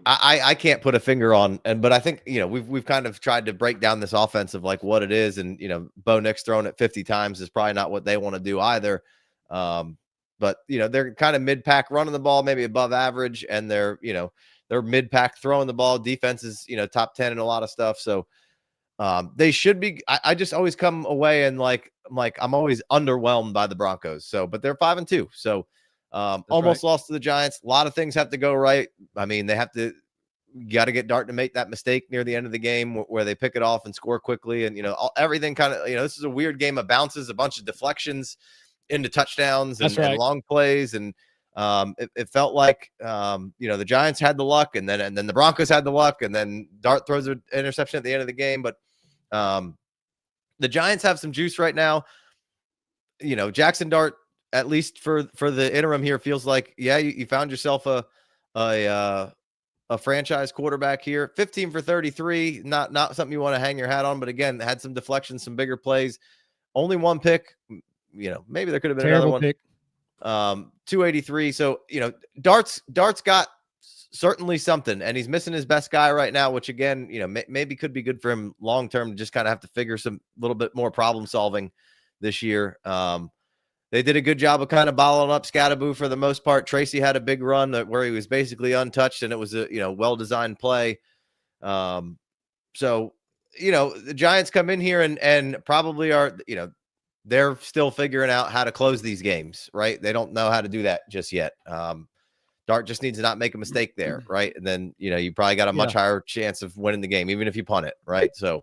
I can't put a finger on, but I think, we've kind of tried to break down this offense of like what it is. And, Bo Nix throwing it 50 times is probably not what they want to do either. But they're kind of mid-pack running the ball, maybe above average. And they're mid-pack throwing the ball. Defense is, top 10 in a lot of stuff. So they should be. I just always come away and I'm always underwhelmed by the Broncos. So, but they're 5-2. So almost lost to the Giants. A lot of things have to go right. I mean, you got to get Dart to make that mistake near the end of the game where they pick it off and score quickly. And, everything kind of, this is a weird game of bounces, a bunch of deflections into touchdowns and long plays. And It felt like, the Giants had the luck, and then the Broncos had the luck, and then Dart throws an interception at the end of the game. But the Giants have some juice right now. Jackson Dart, at least for the interim here, feels like, you found yourself a franchise quarterback here. 15 for 33, not something you want to hang your hat on, but again, had some deflections, some bigger plays. Only one pick. Maybe there could have been Terrible another one. pick. 283. So, Dart's got certainly something, and he's missing his best guy right now, which again, maybe could be good for him long term to just kind of have to figure some little bit more problem solving this year. They did a good job of kind of bottling up Scatterboo for the most part. Tracy had a big run where he was basically untouched, and it was a well-designed play. So the Giants come in here and probably are they're still figuring out how to close these games, right? They don't know how to do that just yet. Dart just needs to not make a mistake there, right? And then you probably got a much higher chance of winning the game, even if you punt it, right? So.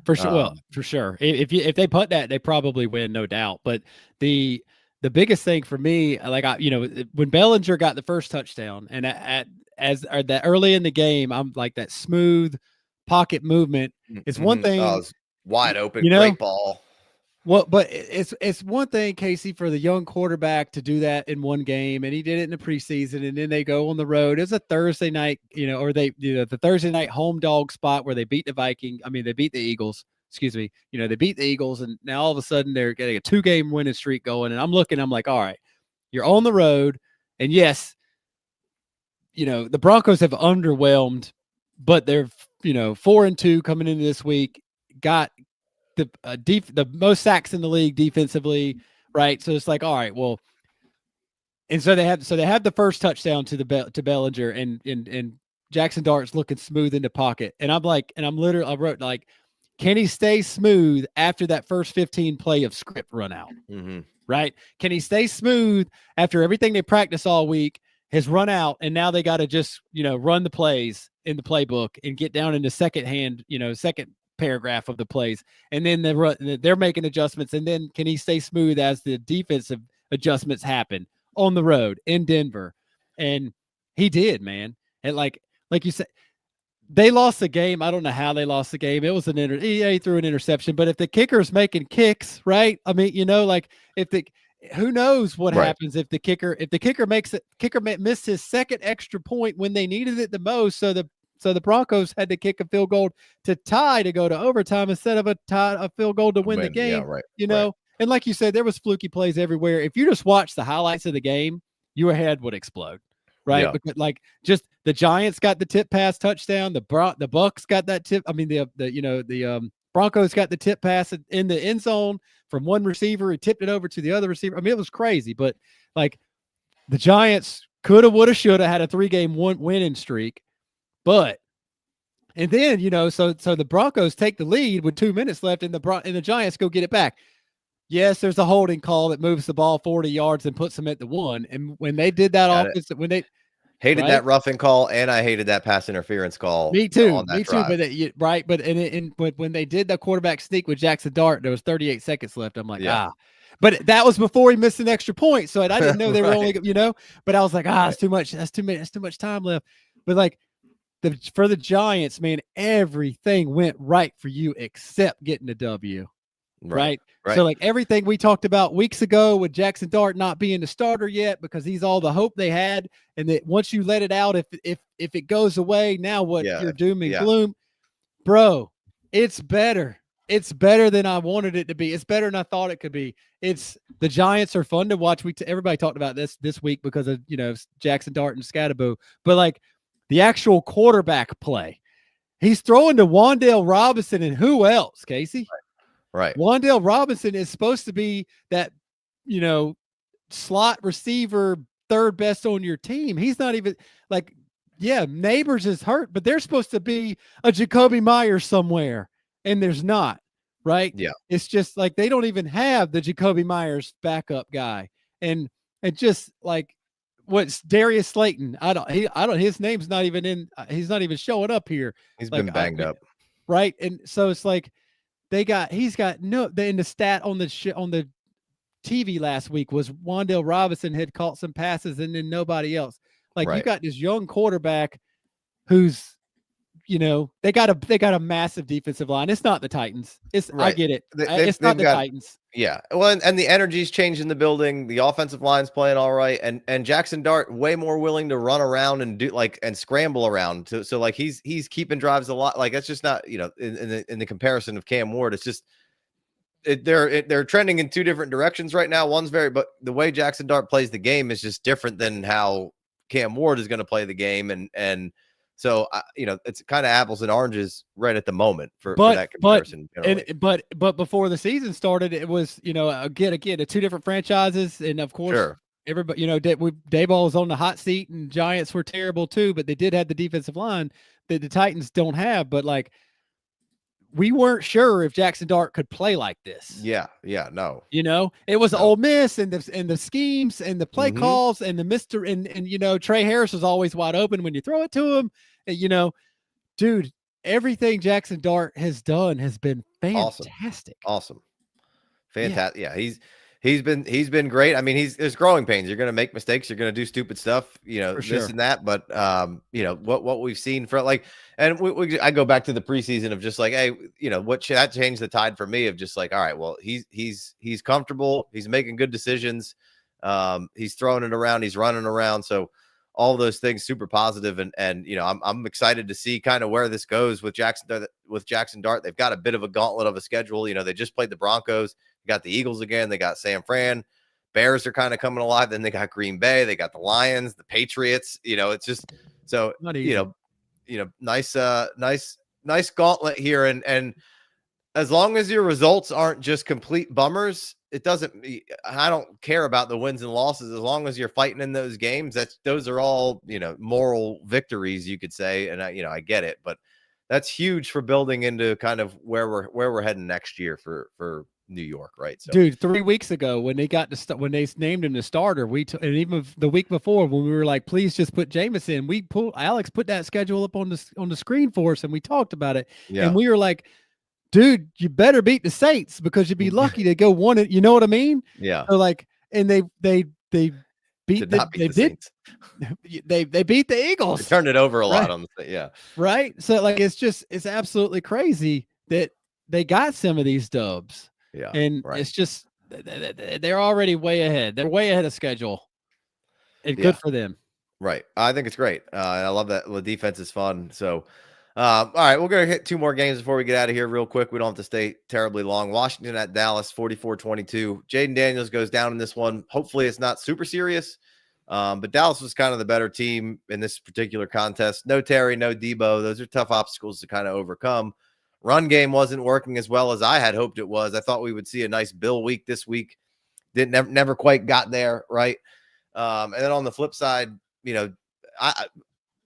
For sure. For sure. If they punt that, they probably win, no doubt. But the biggest thing for me, when Bellinger got the first touchdown, and that early in the game, I'm like, that smooth pocket movement is one thing. Oh, it's wide open, great ball. Well, but it's one thing, Casey, for the young quarterback to do that in one game, and he did it in the preseason, and then they go on the road. It's a Thursday night, or the Thursday night home dog spot where they beat they beat the Eagles. Excuse me. They beat the Eagles, and now all of a sudden they're getting a 2-game winning streak going. And I'm like, all right, you're on the road, and yes, the Broncos have underwhelmed, but they're 4-2 coming into this week. Got the most sacks in the league defensively, right? So it's like, all right, well, and so they have the first touchdown to Bellinger, and Jackson Dart's looking smooth in the pocket, and I wrote like, can he stay smooth after that first 15 play of script run out? Mm-hmm. Right? Can he stay smooth after everything they practice all week has run out, and now they got to just run the plays in the playbook and get down in the second paragraph of the plays, and then they're making adjustments, and then can he stay smooth as the defensive adjustments happen on the road in Denver? And he did, man. And like you said, they lost the game. I don't know how they lost the game. It was he threw an interception, but if the kicker's making kicks, right? I mean, who knows what happens if the kicker missed his second extra point when they needed it the most, so the Broncos had to kick a field goal to tie to go to overtime instead of a field goal to win the game. Yeah, right. And like you said, there was fluky plays everywhere. If you just watch the highlights of the game, your head would explode, right? Yeah. Because just the Giants got the tip pass touchdown, the Bucks got that tip. I mean, the Broncos got the tip pass in the end zone from one receiver. He tipped it over to the other receiver. I mean, it was crazy, but like the Giants coulda, woulda, shoulda had a 3-game winning streak. And then, so the Broncos take the lead with 2 minutes left, and the Giants go get it back. Yes, there's a holding call that moves the ball 40 yards and puts them at the 1. And when they did that hated that roughing call, and I hated that pass interference call. Me too. But when they did the quarterback sneak with Jackson Dart, there was 38 seconds left. I'm like, But that was before he missed an extra point, so I didn't know they were only, But I was like, it's too much. That's too much time left. But for the Giants, man, everything went right for you except getting the W. Right. So everything we talked about weeks ago with Jackson Dart not being the starter yet because he's all the hope they had, and that once you let it out, if it goes away, now what? You're doom and gloom, bro. It's better. It's better than I wanted it to be. It's better than I thought it could be. The Giants are fun to watch. Everybody talked about this week because of Jackson Dart and Scatterboo, but the actual quarterback play, he's throwing to Wan'Dale Robinson and who else, Casey? Right. Wan'Dale Robinson is supposed to be that, slot receiver, third best on your team. He's not even Neighbors is hurt, but they're supposed to be a Jacoby Myers somewhere, and there's not, right? Yeah. It's just they don't even have the Jacoby Myers backup guy. And just what's Darius Slayton? His name's not even in. He's not even showing up here. He's been banged up, right? And so it's he's got no in the stat on the TV last week was Wan'Dale Robinson had caught some passes and then nobody else. Like you Right. got this young quarterback who's, they got a massive defensive line. It's not the Titans. I Right. get it. They've It's not the got Titans. yeah. Well, and the energy's changed in the building. The offensive line's playing all right, and Jackson Dart way more willing to run around and do and scramble around. So like he's keeping drives a lot. Like that's just not in the comparison of Cam Ward. It's just they're trending in two different directions right now. But the way Jackson Dart plays the game is just different than how Cam Ward is going to play the game, and so it's kind of apples and oranges right at the moment for that comparison. But before the season started, it was again the two different franchises, and of course sure. Everybody, Dayball was on the hot seat, and Giants were terrible too, but they did have the defensive line that the Titans don't have. But like, we weren't sure if Jackson Dart could play like this. Yeah, no. It was Ole Miss and the schemes and the play calls and the and Trey Harris was always wide open when you throw it to him. And, dude, everything Jackson Dart has done has been fantastic. Awesome. Fantastic. Yeah, he's been great. I mean, there's growing pains. You're going to make mistakes. You're going to do stupid stuff, this and that. But, what we've seen for and I go back to the preseason of just like, hey, that changed the tide for me of just like, all right, well, he's comfortable. He's making good decisions. He's throwing it around. He's running around. So all those things super positive. And I'm excited to see kind of where this goes with Jackson Dart. They've got a bit of a gauntlet of a schedule. They just played the Broncos. They got the Eagles again. They got San Fran. Bears are kind of coming alive. Then they got Green Bay. They got the Lions, the Patriots. It's just so nice gauntlet here. And as long as your results aren't just complete bummers, I don't care about the wins and losses as long as you're fighting in those games. Those are all moral victories, you could say. And I get it, but that's huge for building into kind of where we're heading next year for New York, right? So, dude, 3 weeks ago when they when they named him the starter, and even the week before when we were like, please just put Jameis in, Alex put that schedule up on the screen for us, and we talked about it, and we were like, dude, you better beat the Saints because you'd be lucky to go one. You know what I mean? Yeah. So like, and they beat the Saints. They beat the Eagles. They turned it over a lot on the yeah. Right. So like, it's absolutely crazy that they got some of these dubs. Yeah. And it's just they're already way ahead. They're way ahead of schedule. And good for them. Right. I think it's great. And I love that the defense is fun. So all right, we're going to hit two more games before we get out of here real quick. We don't have to stay terribly long. Washington at Dallas, 44-22. Jaden Daniels goes down in this one. Hopefully it's not super serious. But Dallas was kind of the better team in this particular contest. No Terry, no Debo. Those are tough obstacles to kind of overcome. Run game wasn't working as well as I had hoped it was. I thought we would see a nice Bill week this week. Never quite got there, right? And then on the flip side,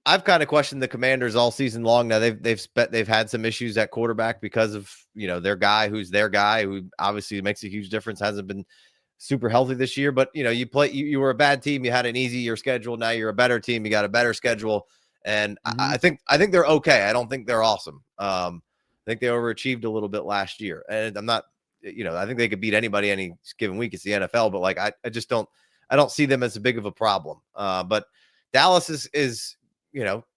I've kind of questioned the Commanders all season long. Now they've had some issues at quarterback because of their guy who obviously makes a huge difference. Hasn't been super healthy this year, but you were a bad team. You had an easier schedule. Now you're a better team. You got a better schedule, and I think they're okay. I don't think they're awesome. I think they overachieved a little bit last year, and I'm not. I think they could beat anybody any given week. It's the NFL, but I just don't. I don't see them as a big of a problem. But Dallas is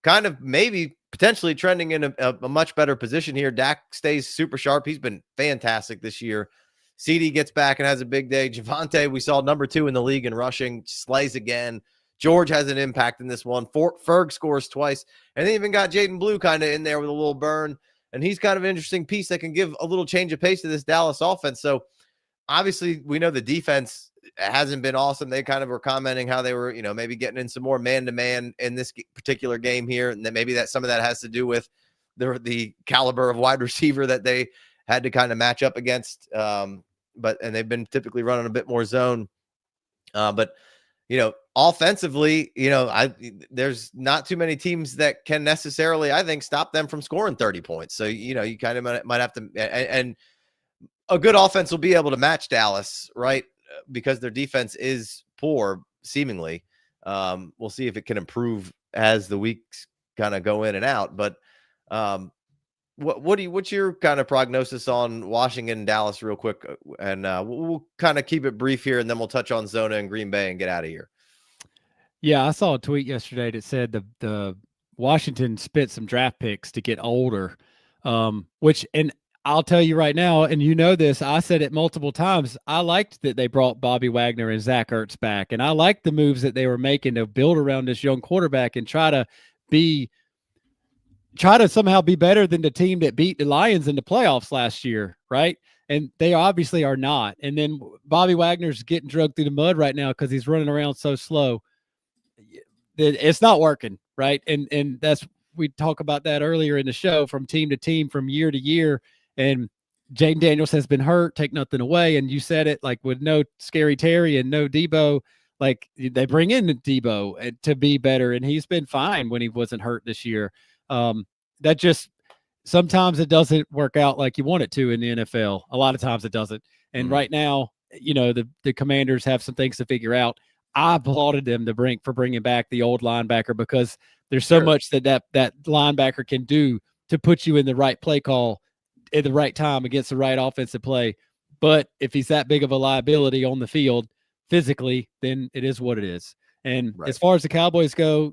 kind of maybe potentially trending in a much better position here. Dak stays super sharp. He's been fantastic this year. CD gets back and has a big day. Javonte, we saw number 2 in the league in rushing, slays again. George has an impact in this one. Ferg scores twice. And they even got Jaden Blue kind of in there with a little burn. And he's kind of an interesting piece that can give a little change of pace to this Dallas offense. So obviously we know the defense hasn't been awesome. They kind of were commenting how they were, maybe getting in some more man-to-man in this particular game here. And then maybe some of that has to do with the caliber of wide receiver that they had to kind of match up against. And they've been typically running a bit more zone. But offensively, there's not too many teams that can necessarily, I think, stop them from scoring 30 points. So, you kind of might have to, and a good offense will be able to match Dallas, right? Because their defense is poor, seemingly. We'll see if it can improve as the weeks kind of go in and out. But What's your kind of prognosis on Washington and Dallas real quick? And we'll kind of keep it brief here, and then we'll touch on Zona and Green Bay and get out of here. Yeah, I saw a tweet yesterday that said the Washington spent some draft picks to get older, which, and I'll tell you right now, and you know this, I said it multiple times. I liked that they brought Bobby Wagner and Zach Ertz back, and I liked the moves that they were making to build around this young quarterback and try to somehow be better than the team that beat the Lions in the playoffs last year, right? And they obviously are not. And then Bobby Wagner's getting drugged through the mud right now because he's running around so slow. It's not working, right? And that's, we talk about that earlier in the show, from team to team, from year to year. And Jaden Daniels has been hurt, take nothing away. And you said it, like, with no Scary Terry and no Debo, like, they bring in Debo to be better, and he's been fine when he wasn't hurt this year. That just, sometimes it doesn't work out like you want it to in the NFL. A lot of times it doesn't. And right now, you know, the Commanders have some things to figure out. I applauded them for bringing back the old linebacker, because there's so much that linebacker can do to put you in the right play call at the right time against the right offensive play. But if he's that big of a liability on the field physically, then it is what it is. And as far as the Cowboys go,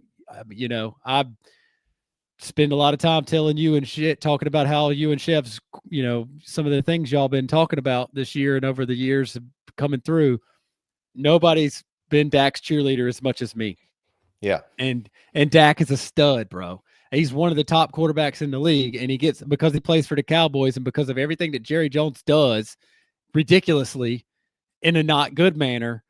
you know, I spend a lot of time telling you and shit, talking about how you and Chef's, you know, some of the things y'all been talking about this year and over the years coming through. Nobody's been Dak's cheerleader as much as me. Yeah. And Dak is a stud, bro. He's one of the top quarterbacks in the league, and he gets, because he plays for the Cowboys and because of everything that Jerry Jones does ridiculously in a not good manner,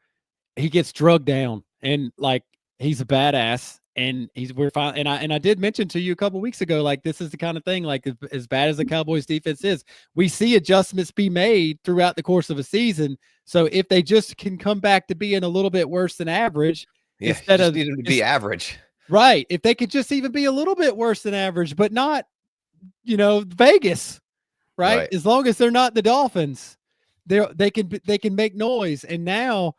he gets drugged down. And like, he's a badass, and we're fine. And I did mention to you a couple weeks ago, like, this is the kind of thing, like, as bad as the Cowboys defense is, we see adjustments be made throughout the course of a season. So if they just can come back to being a little bit worse than average, instead of needing to be average, right? If they could just even be a little bit worse than average, but not, you know, Vegas, right? As long as they're not the Dolphins, they can make noise. And now,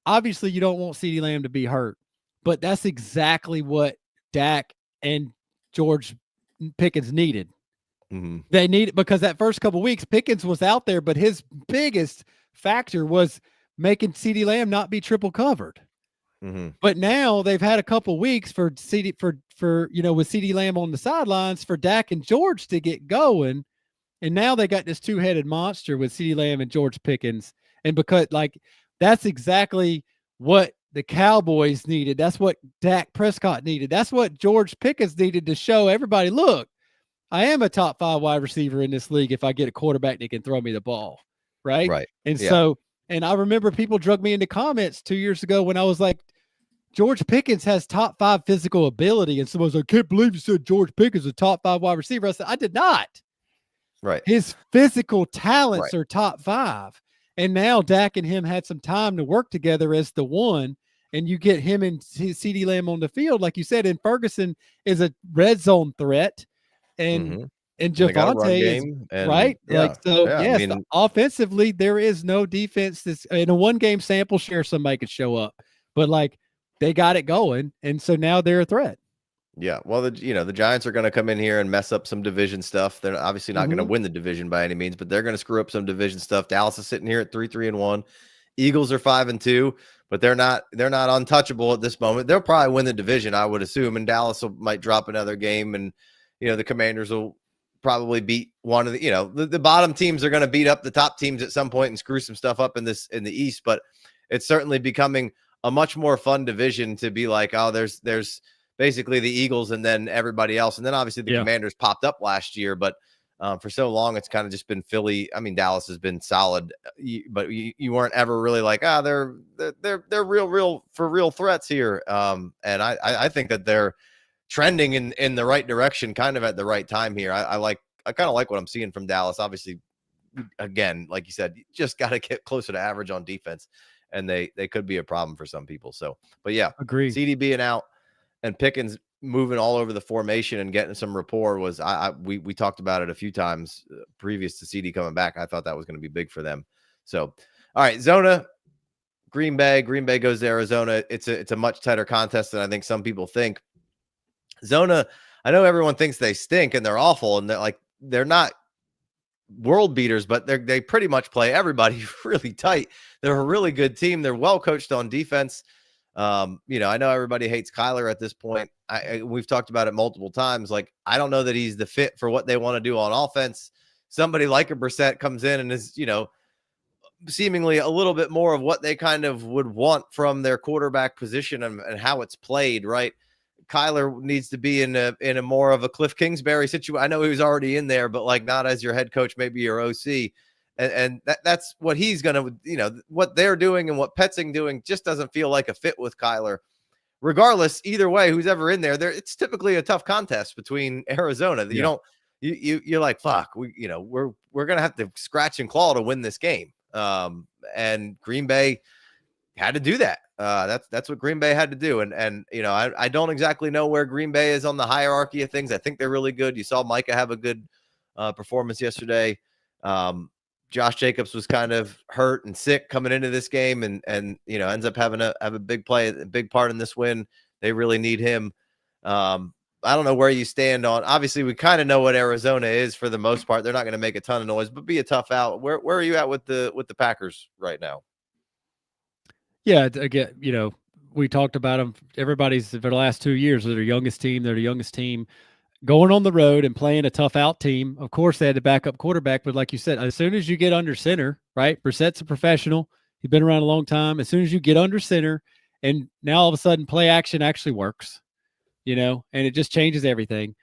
obviously, you don't want CeeDee Lamb to be hurt, but that's exactly what Dak and George Pickens needed. They needed, because that first couple of weeks, Pickens was out there, but his biggest factor was making CeeDee Lamb not be triple covered. But now they've had a couple weeks for you know, with CeeDee Lamb on the sidelines, for Dak and George to get going. And now they got this two-headed monster with CeeDee Lamb and George Pickens. And because, like, that's exactly what the Cowboys needed. That's what Dak Prescott needed. That's what George Pickens needed to show everybody, look, I am a top 5 wide receiver in this league if I get a quarterback that can throw me the ball. Right. And so, and I remember people drug me into comments 2 years ago when I was like, George Pickens has top 5 physical ability. And someone's like, I can't believe you said George Pickens is a top 5 wide receiver. I said, I did not. His physical talents are top 5. And now Dak and him had some time to work together as the one. And you get him and CeeDee Lamb on the field, like you said, and Ferguson is a red zone threat. And Javonte is right. I mean, offensively, there is no defense that's in a 1-game sample share. Somebody could show up, but like, they got it going. And so now they're a threat. Yeah. Well, the Giants are going to come in here and mess up some division stuff. They're obviously not going to win the division by any means, but they're going to screw up some division stuff. Dallas is sitting here at 3-3-1. Eagles are 5-2, but they're not untouchable at this moment. They'll probably win the division, I would assume. And Dallas might drop another game, and, you know, the Commanders will probably beat one of the, you know, the bottom teams are going to beat up the top teams at some point and screw some stuff up in the East, but it's certainly becoming a much more fun division to be like, oh, there's basically the Eagles and then everybody else. And then obviously the Commanders popped up last year, but for so long, it's kind of just been Philly. I mean, Dallas has been solid, but you weren't ever really like, they're real threats here. And I think that they're trending in the right direction, kind of at the right time here. I kind of like what I'm seeing from Dallas. Obviously, again, like you said, you just got to get closer to average on defense, and they could be a problem for some people. So, but yeah, agree. CD being out and Pickens moving all over the formation and getting some rapport was, we talked about it a few times previous to CD coming back. I thought that was going to be big for them. So, all right, Zona, Green Bay goes to Arizona. It's a much tighter contest than I think some people think. Zona, I know everyone thinks they stink and they're awful, and they're like, they're not world beaters, but they pretty much play everybody really tight. They're a really good team. They're well coached on defense. I know everybody hates Kyler at this point. We've talked about it multiple times. Like, I don't know that he's the fit for what they want to do on offense. Somebody like a Brissett comes in and is, seemingly a little bit more of what they kind of would want from their quarterback position and how it's played, right? Kyler needs to be in a more of a Cliff Kingsbury situation. I know he was already in there, but like not as your head coach, maybe your OC. And that's what he's going to, what they're doing and what Petzing doing just doesn't feel like a fit with Kyler. Regardless, either way, who's ever in there, it's typically a tough contest between Arizona. Yeah. You're like, fuck, we're going to have to scratch and claw to win this game. And Green Bay had to do that. That's what Green Bay had to do. And I don't exactly know where Green Bay is on the hierarchy of things. I think they're really good. You saw Micah have a good performance yesterday. Josh Jacobs was kind of hurt and sick coming into this game and ends up having a big part in this win. They really need him. I don't know where you stand on. Obviously, we kind of know what Arizona is for the most part. They're not going to make a ton of noise, but be a tough out. Where are you at with the Packers right now? Yeah, again, we talked about them. Everybody's for the last 2 years. They're the youngest team. They're the youngest team going on the road and playing a tough out team. Of course, they had the backup quarterback, but like you said, as soon as you get under center, right? Brissett's a professional. He's been around a long time. As soon as you get under center, and now all of a sudden play action actually works, and it just changes everything.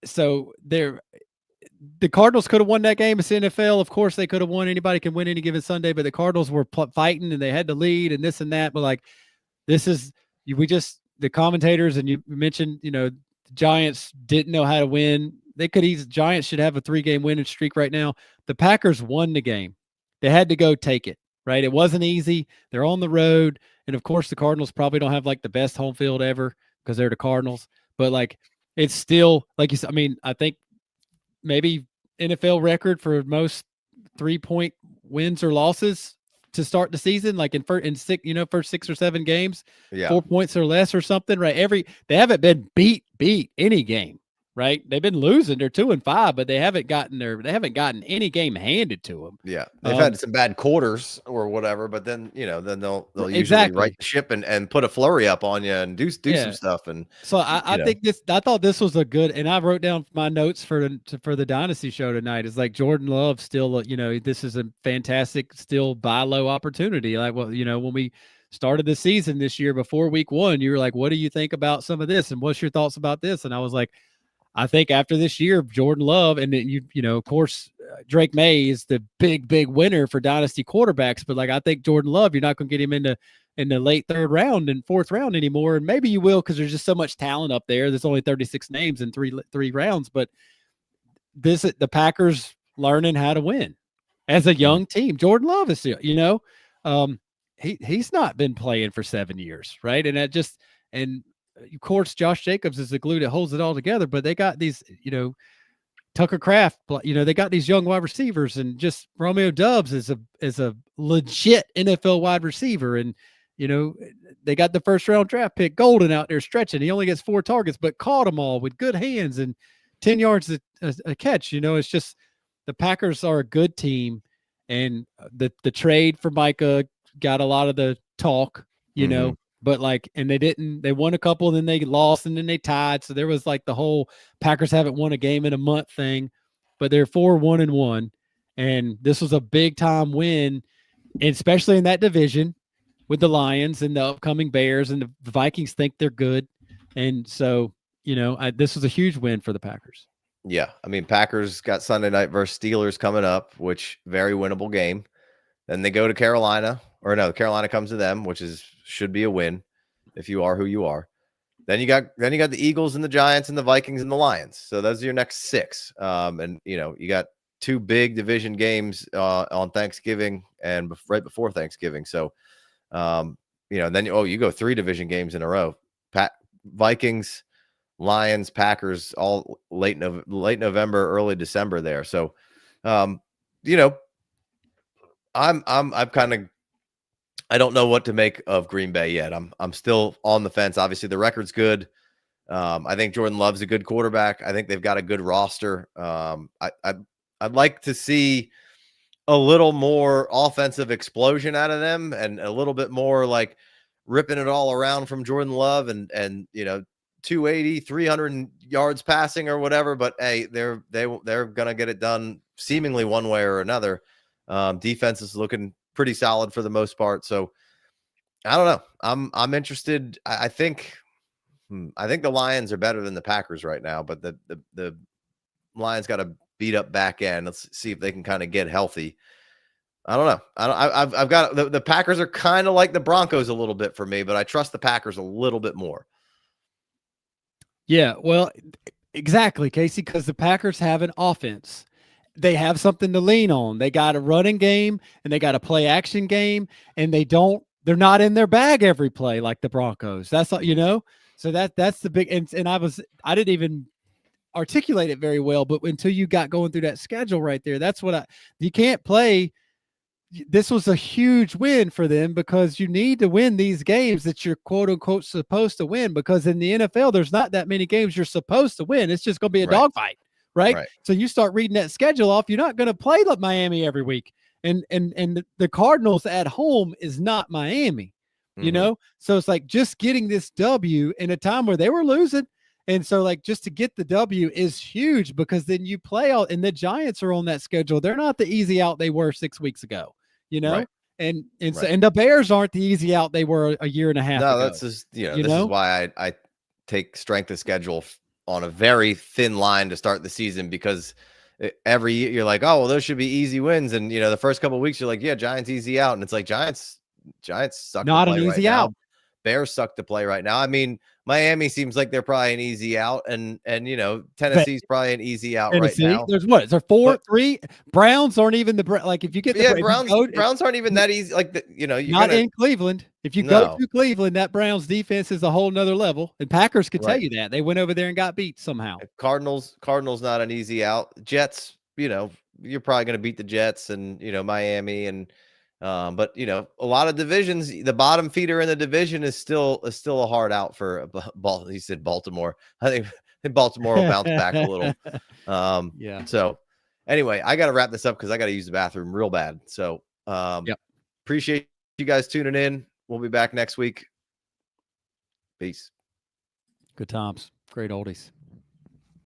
So the Cardinals could have won that game. It's the NFL. Of course, they could have won. Anybody can win any given Sunday, but the Cardinals were fighting and they had to lead and this and that. But like, the commentators, and you mentioned, the Giants didn't know how to win. Giants should have a 3-game winning streak right now. The Packers won the game. They had to go take it, right? It wasn't easy. They're on the road. And of course, the Cardinals probably don't have like the best home field ever because they're the Cardinals. But like, it's still, like you said, I think maybe NFL record for most 3-point wins or losses to start the season, like in first 6 or 7 games, 4 points or less or something, right? They haven't been beat any game, right? They've been losing. They're 2-5, but they haven't gotten any game handed to them. Yeah, they've had some bad quarters or whatever, but then they'll usually right the ship and put a flurry up on you and do some stuff. And so I thought this was a good, and I wrote down my notes for the Dynasty show tonight. Is like Jordan Love still, this is a fantastic still buy low opportunity. Like, well, when we started the season this year before week 1, you were like, what do you think about some of this? And what's your thoughts about this? And I was like, I think after this year, Jordan Love, and then of course, Drake May is the big winner for dynasty quarterbacks. But like, I think Jordan Love, you're not going to get him in the late 3rd round and 4th round anymore. And maybe you will, because there's just so much talent up there. There's only 36 names in three rounds. But the Packers learning how to win as a young team. Jordan Love is, he's not been playing for 7 years, right? And of course, Josh Jacobs is the glue that holds it all together, but they got these, Tucker Kraft, they got these young wide receivers, and just Romeo Doubs is a legit NFL wide receiver. And, they got the 1st round draft pick Golden out there stretching. He only gets 4 targets, but caught them all with good hands and 10 yards a catch. It's just, the Packers are a good team. And the trade for Micah got a lot of the talk, but like, and they won a couple, and then they lost, and then they tied. So there was like the whole Packers haven't won a game in a month thing, but they're 4-1-1. And this was a big time win, especially in that division with the Lions and the upcoming Bears, and the Vikings think they're good. And so, this was a huge win for the Packers. Yeah. Packers got Sunday night versus Steelers coming up, which very winnable game. Then they go to Carolina, Carolina comes to them, which should be a win if you are who you are. Then you got the Eagles and the Giants and the Vikings and the Lions. So those are your next 6. And you got 2 big division games on Thanksgiving and right before Thanksgiving. So then you go 3 division games in a row. Vikings, Lions, Packers, all late November, early December there. So I don't know what to make of Green Bay yet. I'm still on the fence. Obviously, the record's good. I think Jordan Love's a good quarterback. I think they've got a good roster. I'd like to see a little more offensive explosion out of them, and a little bit more like ripping it all around from Jordan Love, and 280, 300 yards passing or whatever. But hey, they're going to get it done seemingly one way or another. Defense is looking pretty solid for the most part. So I don't know. I'm interested. I think the Lions are better than the Packers right now, but the Lions got a beat up back end. Let's see if they can kind of get healthy. I don't know. I've got the Packers are kind of like the Broncos a little bit for me, but I trust the Packers a little bit more. Yeah, well, exactly, Casey, because the Packers have an offense. They have something to lean on. They got a running game and they got a play action game, and they're not in their bag every play like the Broncos. That's all, so that's the big, and I didn't even articulate it very well, but until you got going through that schedule right there, that's what you can't play. This was a huge win for them because you need to win these games that you're quote unquote supposed to win, because in the NFL, there's not that many games you're supposed to win. It's just going to be a dogfight, right? So you start reading that schedule off. You're not going to play like Miami every week. And the Cardinals at home is not Miami, So it's like just getting this W in a time where they were losing. And so like just to get the W is huge, because then you play out, and the Giants are on that schedule. They're not the easy out they were 6 weeks ago. And the Bears aren't the easy out they were a year and a half ago. That's just, this is why I take strength of schedule on a very thin line to start the season, because every year you're like, oh, well, those should be easy wins. And, the first couple of weeks you're like, yeah, Giants easy out. And it's like Giants suck. Not an easy out. Bears suck to play right now. I mean, Miami seems like they're probably an easy out, and Tennessee's probably an easy out right now. There's what? Is there 3 Browns aren't even like if you get the Browns aren't even that easy. Like in Cleveland. If you go to Cleveland, that Browns defense is a whole nother level, and Packers could tell you that they went over there and got beat somehow. Cardinals not an easy out. Jets, you're probably going to beat the Jets, and Miami, and but a lot of divisions, the bottom feeder in the division is still a hard out for he said Baltimore. I think Baltimore will bounce back a little. Yeah. So anyway, I got to wrap this up because I got to use the bathroom real bad. So appreciate you guys tuning in. We'll be back next week. Peace. Good times. Great oldies.